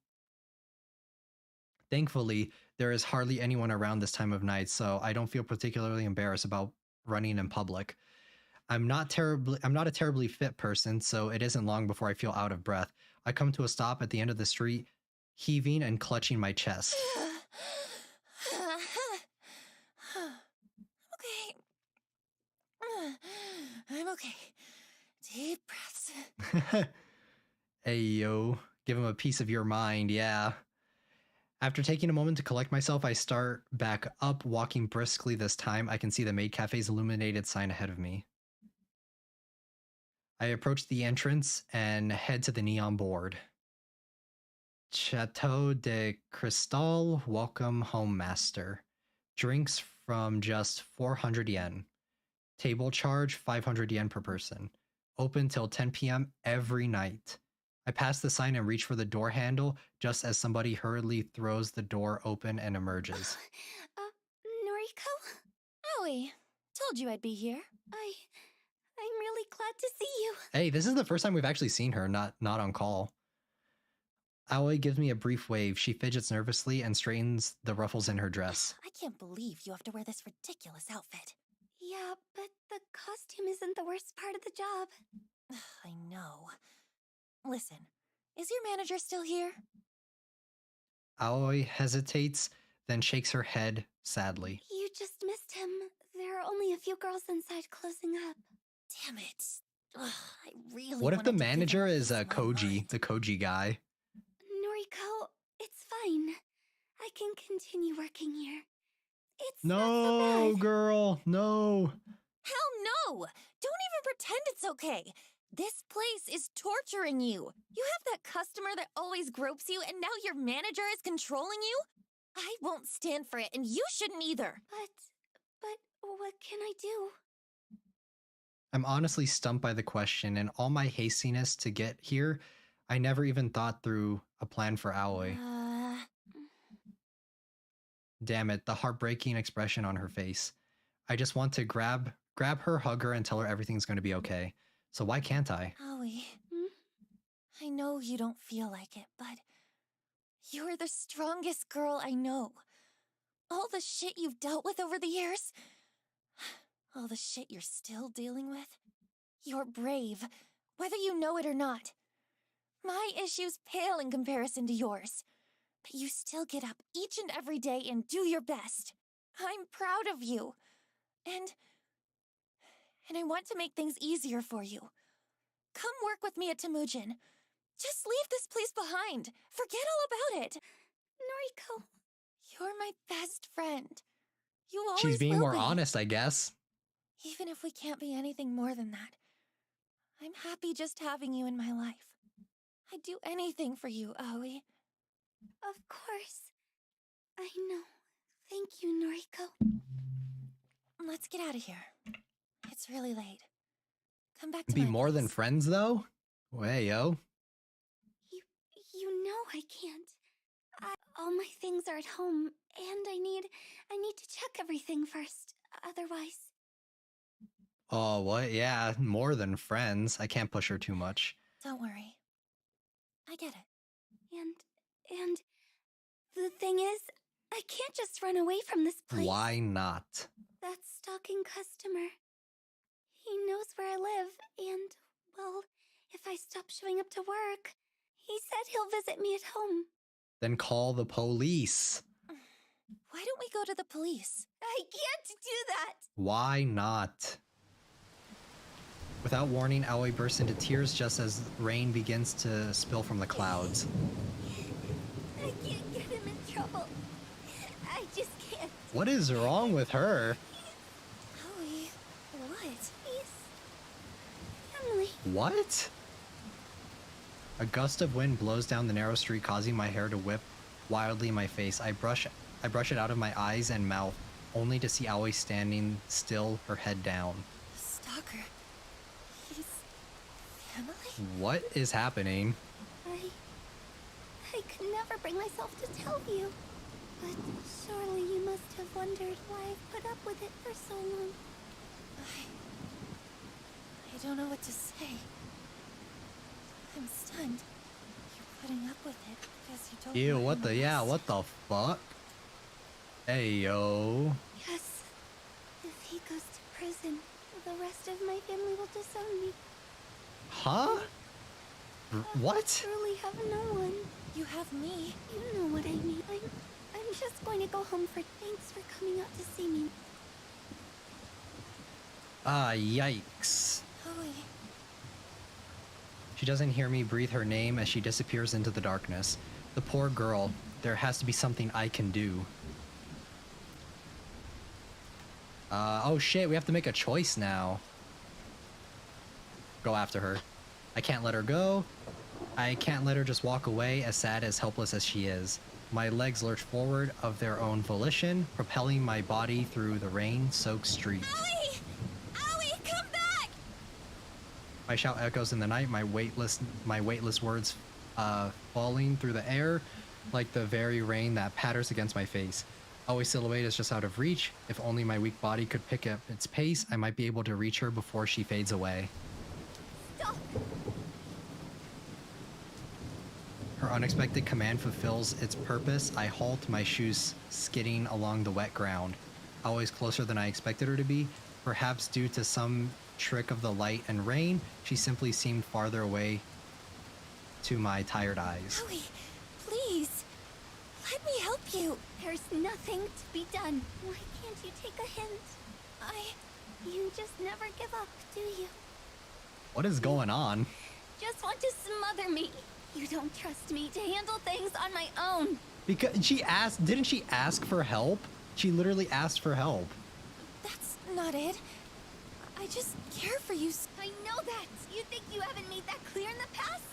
Thankfully, there is hardly anyone around this time of night, so I don't feel particularly embarrassed about running in public. I'm not a terribly fit person, so it isn't long before I feel out of breath. I come to a stop at the end of the street, heaving and clutching my chest. Okay. I'm okay. Deep breaths. Hey, yo. Give him a piece of your mind, yeah. After taking a moment to collect myself, I start back up, walking briskly this time. I can see the maid cafe's illuminated sign ahead of me. I approach the entrance and head to the neon board. Chateau de Cristal, welcome home master. Drinks from just 400 yen. Table charge 500 yen per person. Open till 10 p.m. every night. I pass the sign and reach for the door handle just as somebody hurriedly throws the door open and emerges. Noriko? Aoi, told you I'd be here. I'm really glad to see you. Hey, this is the first time we've actually seen her, not on call. Aoi gives me a brief wave. She fidgets nervously and straightens the ruffles in her dress. I can't believe you have to wear this ridiculous outfit. Yeah, but the costume isn't the worst part of the job. I know. Listen, is your manager still here? Aoi hesitates, then shakes her head sadly. You just missed him. There are only a few girls inside closing up. Damn it. Ugh, I really What if wanted the to give manager him is my Koji, mind. the Koji guy? Noriko, it's fine. I can continue working here. It's not No, so bad. girl, no. Hell no! Don't even pretend it's okay. This place is torturing you. You have that customer that always gropes you, and now your manager is controlling you? I won't stand for it, and you shouldn't either. But what can I do? I'm honestly stumped by the question, and all my hastiness to get here, I never even thought through a plan for Aoi. Damn it, the heartbreaking expression on her face. I just want to grab her, hug her, and tell her everything's going to be okay. So why can't I? Aoi, I know you don't feel like it, but you're the strongest girl I know. All the shit you've dealt with over the years, all the shit you're still dealing with, you're brave, whether you know it or not. My issues pale in comparison to yours, but you still get up each and every day and do your best. I'm proud of you, and I want to make things easier for you. Come work with me at Temujin. Just leave this place behind. Forget all about it. Noriko. You're my best friend. You always She's being will more be. honest, I guess. Even if we can't be anything more than that, I'm happy just having you in my life. I'd do anything for you, Aoi. Of course. I know. Thank you, Noriko. Let's get out of here. It's really late. Come back to Be my more than place. friends, though? Hey, yo. You know I can't. All my things are at home, and I need to check everything first. Otherwise... Oh, what? Yeah, more than friends. I can't push her too much. Don't worry. I get it. And the thing is, I can't just run away from this place. Why not? That stalking customer. He knows where I live, and, well, if I stop showing up to work, he said he'll visit me at home. Then call the police. Why don't we go to the police? I can't do that! Why not? Without warning, Aoi bursts into tears just as rain begins to spill from the clouds. I can't get him in trouble. I just can't. What is wrong with her? Aoi, what? He's... family. What? A gust of wind blows down the narrow street, causing my hair to whip wildly in my face. I brush it out of my eyes and mouth, only to see Aoi standing still, her head down. Stalker. He's... family? What is happening? I could never bring myself to tell you. But surely you must have wondered why I've put up with it for so long. I don't know what to say. I'm stunned. You're putting up with it because you don't... Ew, want what the... anyone yeah, else. what the fuck? Hey, yo. Yes. If he goes to prison, the rest of my family will disown me. Huh? What? I truly have no one. You have me. You know what I mean. I'm just going to go home for thanks for coming out to see me. Ah, yikes. Aoi. She doesn't hear me breathe her name as she disappears into the darkness. The poor girl. There has to be something I can do. Oh shit, we have to make a choice now. Go after her. I can't let her go. I can't let her just walk away, as sad, as helpless as she is. My legs lurch forward of their own volition, propelling my body through the rain-soaked street. Aoi! Aoi, come back! My shout echoes in the night, my weightless words falling through the air like the very rain that patters against my face. Aoi's silhouette is just out of reach. If only my weak body could pick up its pace, I might be able to reach her before she fades away. Stop! Her unexpected command fulfills its purpose. I halt, my shoes skidding along the wet ground. Always closer than I expected her to be. Perhaps due to some trick of the light and rain, she simply seemed farther away to my tired eyes. Aoi, please. Let me help you. There's nothing to be done. Why can't you take a hint? You just never give up, do you? What is going on? Just want to smother me. You don't trust me to handle things on my own. Because didn't she ask for help? She literally asked for help. That's not it. I just care for you. I know that. You think you haven't made that clear in the past?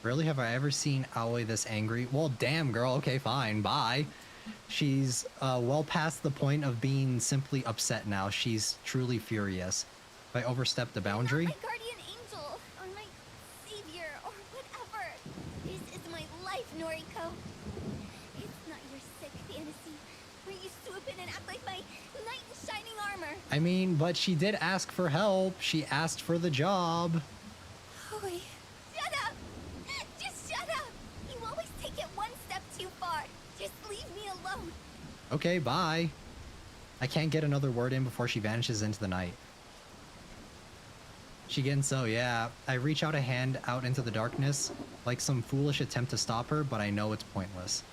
Really, have I ever seen Aoi this angry? Well, damn, girl. Okay, fine. Bye. She's well past the point of being simply upset now. She's truly furious. If I overstepped the boundary... You're not my guardian angel, or my savior, or whatever. This is my life, Noriko. It's not your sick fantasy, where you swoop in and act like my knight in shining armor. I mean, but she did ask for help. She asked for the job. Aoi. Shut up! Just shut up! You always take it one step too far. Just leave me alone. Okay, bye. I can't get another word in before she vanishes into the night. Shigenso, yeah. I reach out a hand out into the darkness, like some foolish attempt to stop her, but I know it's pointless.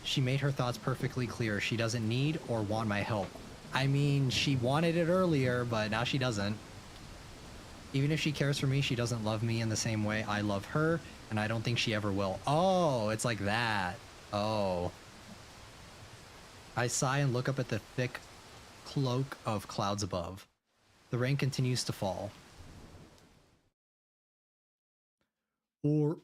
She made her thoughts perfectly clear. She doesn't need or want my help. I mean, she wanted it earlier, but now she doesn't. Even if she cares for me, she doesn't love me in the same way I love her, and I don't think she ever will. Oh, it's like that. Oh. I sigh and look up at the thick cloak of clouds above. The rain continues to fall. Or.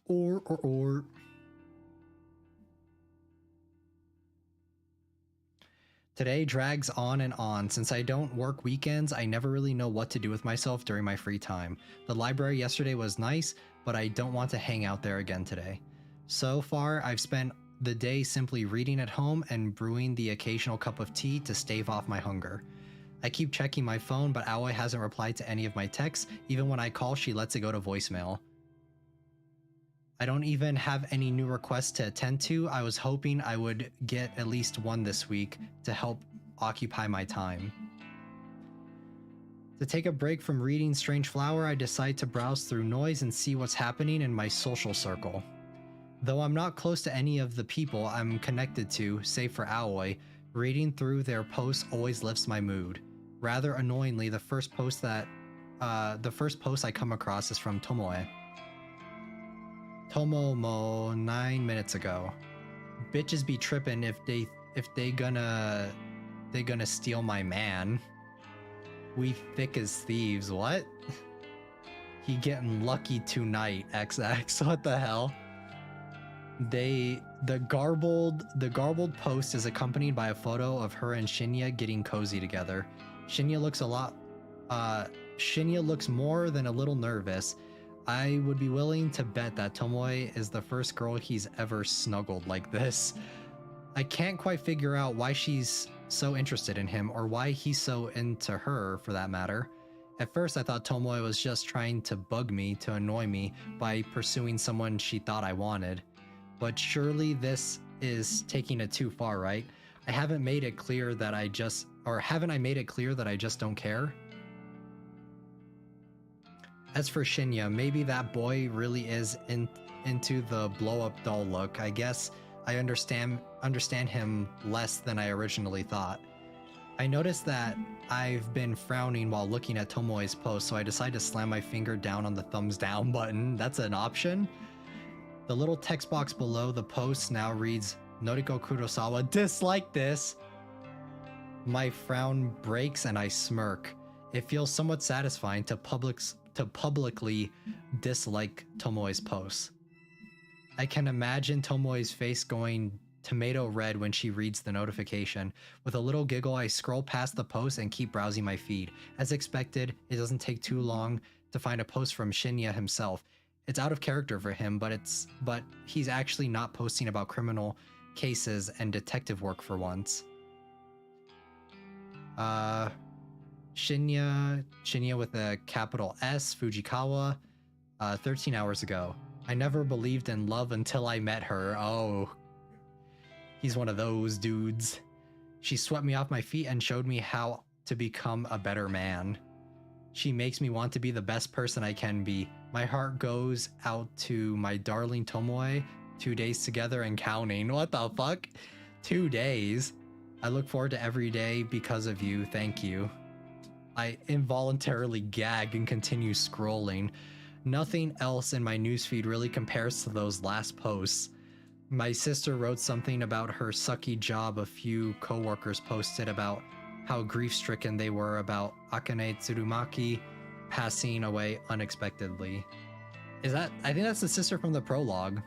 Today drags on and on. Since I don't work weekends, I never really know what to do with myself during my free time. The library yesterday was nice, but I don't want to hang out there again today. So far, I've spent the day simply reading at home and brewing the occasional cup of tea to stave off my hunger. I keep checking my phone, but Aoi hasn't replied to any of my texts. Even when I call, she lets it go to voicemail. I don't even have any new requests to attend to. I was hoping I would get at least one this week to help occupy my time. To take a break from reading Strange Flower, I decide to browse through noise and see what's happening in my social circle. Though I'm not close to any of the people I'm connected to, save for Aoi, reading through their posts always lifts my mood. Rather annoyingly, the first post I come across is from Tomoe. Tomomo 9 minutes ago. Bitches be trippin' if they gonna steal my man. We thick as thieves. What? He getting lucky tonight. XX. What the hell? The garbled post is accompanied by a photo of her and Shinya getting cozy together. Shinya looks more than a little nervous. I would be willing to bet that Tomoe is the first girl he's ever snuggled like this. I can't quite figure out why she's so interested in him, or why he's so into her, for that matter. At first I thought Tomoe was just trying to bug me, to annoy me, by pursuing someone she thought I wanted. But surely this is taking it too far, right? Haven't I made it clear that I just don't care? As for Shinya, maybe that boy really is into the blow-up doll look. I guess I understand him less than I originally thought. I noticed that I've been frowning while looking at Tomoe's post, so I decided to slam my finger down on the thumbs down button. That's an option. The little text box below the post now reads, Noriko Kurosawa, dislike this! My frown breaks and I smirk. It feels somewhat satisfying to publicly dislike Tomoe's posts. I can imagine Tomoe's face going tomato red when she reads the notification. With a little giggle, I scroll past the post and keep browsing my feed. As expected, it doesn't take too long to find a post from Shinya himself. It's out of character for him, but he's actually not posting about criminal cases and detective work for once. Shinya with a capital S, Fujikawa, 13 hours ago. I never believed in love until I met her. Oh, he's one of those dudes. She swept me off my feet and showed me how to become a better man. She makes me want to be the best person I can be. My heart goes out to my darling Tomoe. 2 days together and counting. What the fuck? 2 days? I look forward to every day because of you. Thank you. I involuntarily gag and continue scrolling. Nothing else in my newsfeed really compares to those last posts. My sister wrote something about her sucky job. A few coworkers posted about how grief-stricken they were about Akane Tsurumaki passing away unexpectedly. Is that? I think that's the sister from the prologue.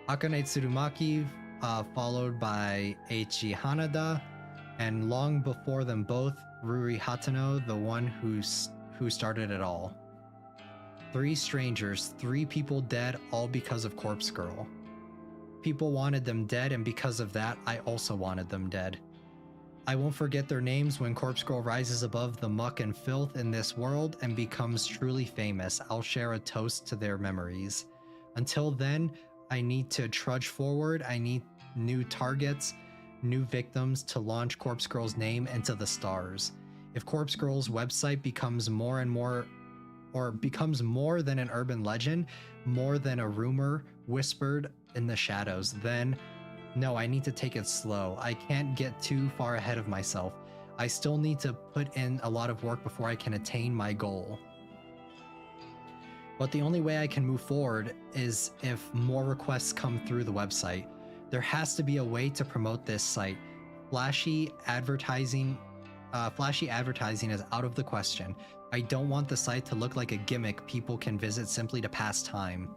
Akane Tsurumaki, followed by Eiichi Hanada, and long before them both, Ruri Hatano, the one who started it all. 3 strangers, 3 people dead, all because of Corpse Girl. People wanted them dead, and because of that, I also wanted them dead. I won't forget their names when Corpse Girl rises above the muck and filth in this world and becomes truly famous. I'll share a toast to their memories. Until then, I need to trudge forward. I need new targets, new victims to launch Corpse Girl's name into the stars. If Corpse Girl's website becomes more and more, or becomes more than an urban legend, more than a rumor whispered in the shadows, then no, I need to take it slow. I can't get too far ahead of myself. I still need to put in a lot of work before I can attain my goal. But the only way I can move forward is if more requests come through the website. There has to be a way to promote this site. Flashy advertising is out of the question. I don't want the site to look like a gimmick people can visit simply to pass time.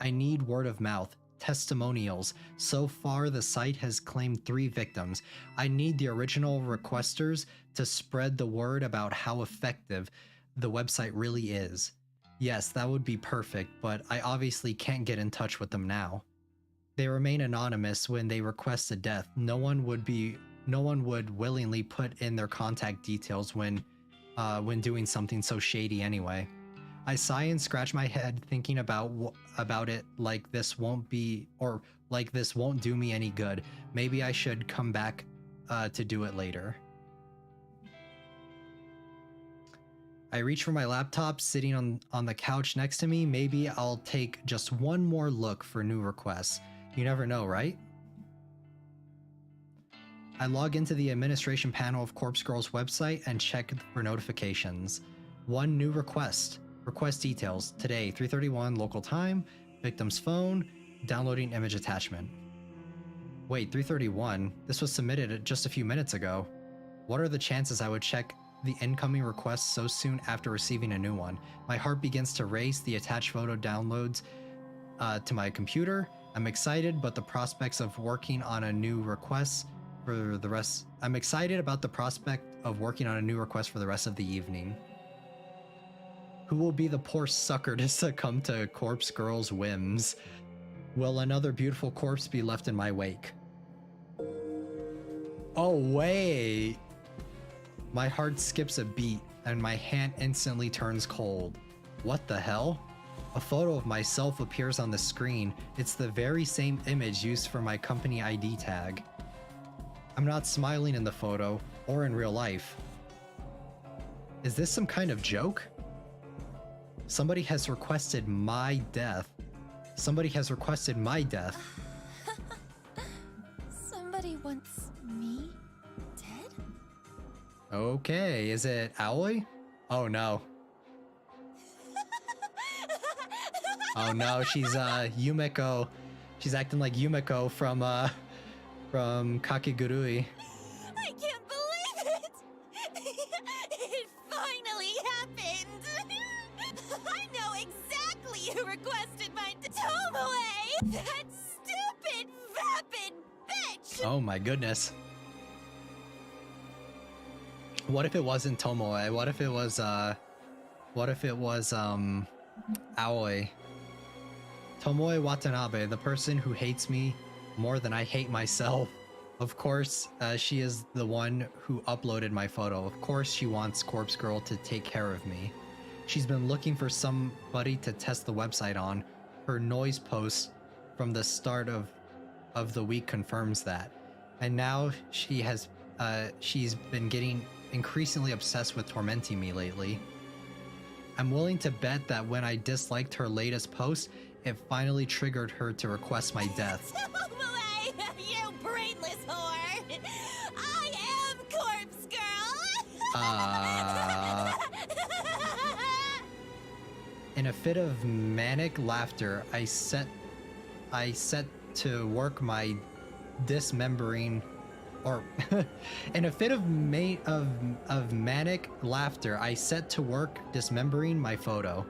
I need word of mouth, testimonials. So far, the site has claimed 3 victims. I need the original requesters to spread the word about how effective the website really is. Yes, that would be perfect, but I obviously can't get in touch with them now. They remain anonymous when they request a death. No one would willingly put in their contact details when doing something so shady anyway. I sigh and scratch my head thinking about it like this won't do me any good. Maybe I should come back to do it later. I reach for my laptop sitting on the couch next to me. Maybe I'll take just one more look for new requests. You never know, right? I log into the administration panel of Corpse Girl's website and check for notifications. 1 new request. Request details. Today, 3:31 local time. Victim's phone. Downloading image attachment. Wait, 3:31? This was submitted just a few minutes ago. What are the chances I would check the incoming request so soon after receiving a new one? My heart begins to race. The attached photo downloads to my computer. I'm excited, but the prospects of working on a new request for the rest... I'm excited about the prospect of working on a new request for the rest of the evening. Who will be the poor sucker to succumb to Corpse Girl's whims? Will another beautiful corpse be left in my wake? Oh, wait! My heart skips a beat, and my hand instantly turns cold. What the hell? A photo of myself appears on the screen. It's the very same image used for my company ID tag. I'm not smiling in the photo, or in real life. Is this some kind of joke? Somebody has requested my death. Somebody has requested my death. Somebody wants me dead? Okay, is it Aoi? Oh no. Oh no, she's Yumeko. She's acting like Yumeko from Kakegurui. I can't believe it! It finally happened! I know exactly who requested my Tomoe! That stupid, vapid bitch! Oh my goodness. What if it wasn't Tomoe? What if it was Aoi? Tomoe Watanabe, the person who hates me more than I hate myself. Of course, she is the one who uploaded my photo. Of course, she wants Corpse Girl to take care of me. She's been looking for somebody to test the website on. Her noise post from the start of the week confirms that. And now she's been getting increasingly obsessed with tormenting me lately. I'm willing to bet that when I disliked her latest post, it finally triggered her to request my death. Tomoe, you brainless whore! I am Corpse Girl! In a fit of manic laughter, I set to work my dismembering, or in a fit of manic laughter, I set to work dismembering my photo.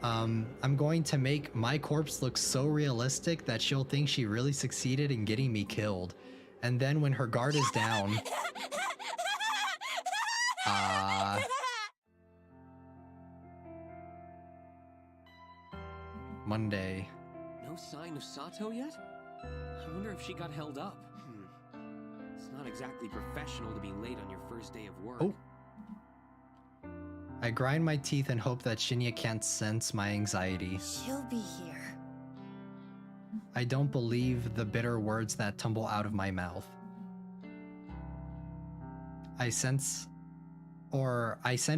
I'm going to make my corpse look so realistic that she'll think she really succeeded in getting me killed. And then when her guard is down... Monday. No sign of Sato yet? I wonder if she got held up. It's not exactly professional to be late on your first day of work. Oh. I grind my teeth and hope that Shinya can't sense my anxiety. She'll be here. I don't believe the bitter words that tumble out of my mouth. I send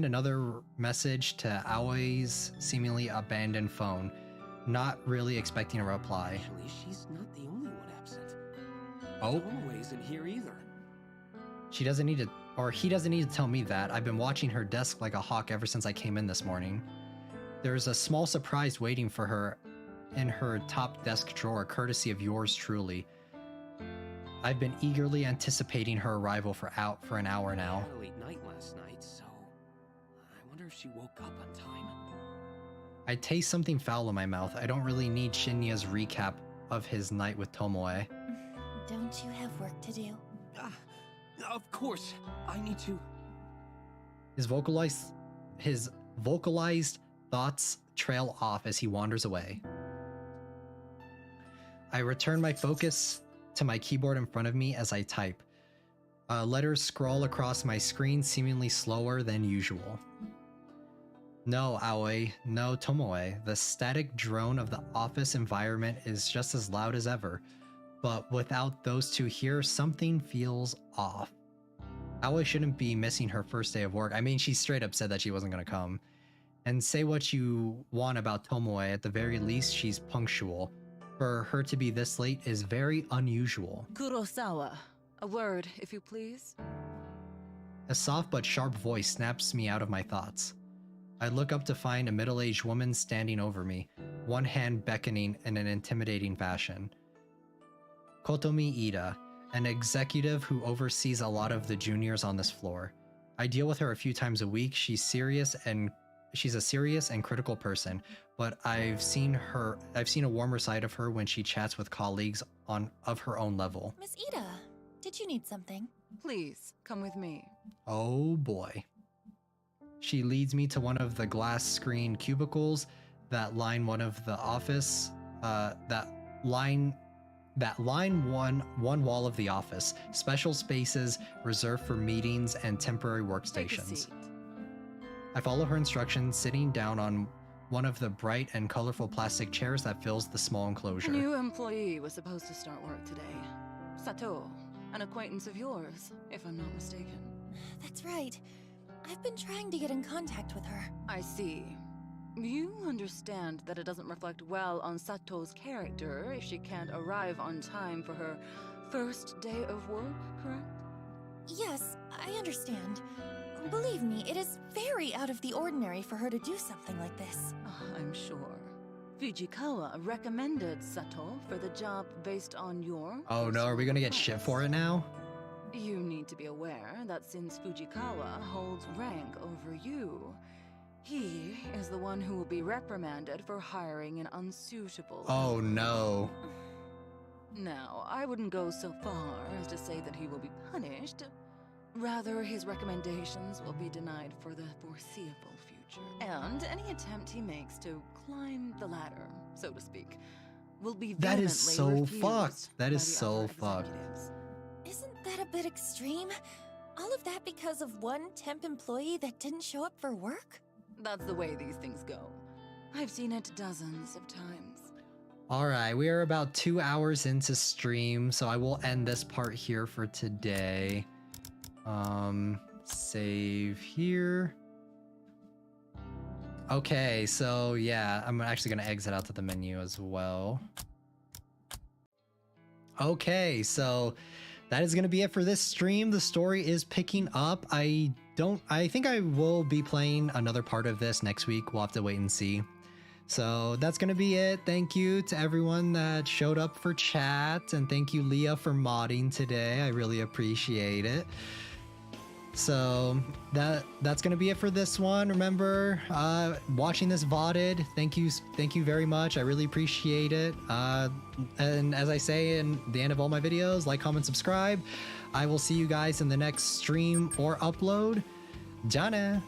another message to Aoi's seemingly abandoned phone, not really expecting a reply. Actually, she's not the only one absent. Oh. Tomoe isn't here either. She doesn't need to, or he doesn't need to tell me that. I've been watching her desk like a hawk ever since I came in this morning. There's a small surprise waiting for her in her top desk drawer, courtesy of yours truly. I've been eagerly anticipating her arrival for an hour now. She had a late night last night, so I wonder if she woke up on time. I taste something foul in my mouth. I don't really need Shinya's recap of his night with Tomoe. Don't you have work to do? Of course, I need to. His vocalized thoughts trail off as he wanders away. I return my focus to my keyboard in front of me as I type. Letters scroll across my screen seemingly slower than usual. No, Aoi, no, Tomoe. The static drone of the office environment is just as loud as ever, but without those two here, something feels off. Aoi shouldn't be missing her first day of work. I mean, she straight up said that she wasn't gonna come. And say what you want about Tomoe, at the very least, she's punctual. For her to be this late is very unusual. Kurosawa, a word, if you please. A soft but sharp voice snaps me out of my thoughts. I look up to find a middle-aged woman standing over me, one hand beckoning in an intimidating fashion. Kotomi Ida, an executive who oversees a lot of the juniors on this floor. I deal with her a few times a week. She's a serious and critical person, but I've seen a warmer side of her when she chats with colleagues of her own level. Miss Ida, did you need something? Please, come with me. Oh boy. She leads me to one of the glass screen cubicles that line one of the office, that line one wall of the office, special spaces reserved for meetings and temporary Take a workstations. seat. I follow her instructions, sitting down on one of the bright and colorful plastic chairs that fills the small A enclosure. new employee was supposed to start work today. Sato, an acquaintance of yours, if I'm not mistaken. That's right. I've been trying to get in contact with her. I see. You understand that it doesn't reflect well on Sato's character if she can't arrive on time for her first day of work, correct? Yes, I understand. Believe me, it is very out of the ordinary for her to do something like this. I'm sure. Fujikawa recommended Sato for the job based on your... Oh no, are we gonna get shit for it now? You need to be aware that since Fujikawa holds rank over you, he is the one who will be reprimanded for hiring an unsuitable... Oh no. Now, I wouldn't go so far as to say that he will be punished. Rather, his recommendations will be denied for the foreseeable future. And any attempt he makes to climb the ladder, so to speak, will be That is so vehemently fucked. refused That by is the so other fucked. executives. Isn't that a bit extreme? All of that because of one temp employee that didn't show up for work? That's the way these things go. I've seen it dozens of times. All right, we are about 2 hours into stream, so I will end this part here for today. Save here. Okay, so yeah, I'm actually gonna exit out to the menu as well. Okay, so that is gonna be it for this stream. The story is picking up. I think I will be playing another part of this next week. We'll have to wait and see. So that's gonna be it. Thank you to everyone that showed up for chat, and thank you, Leah, for modding today. I really appreciate it. So that's gonna be it for this one. Remember, watching this VODed, thank you very much. I really appreciate it. And as I say in the end of all my videos, like, comment, subscribe. I will see you guys in the next stream or upload. Jana.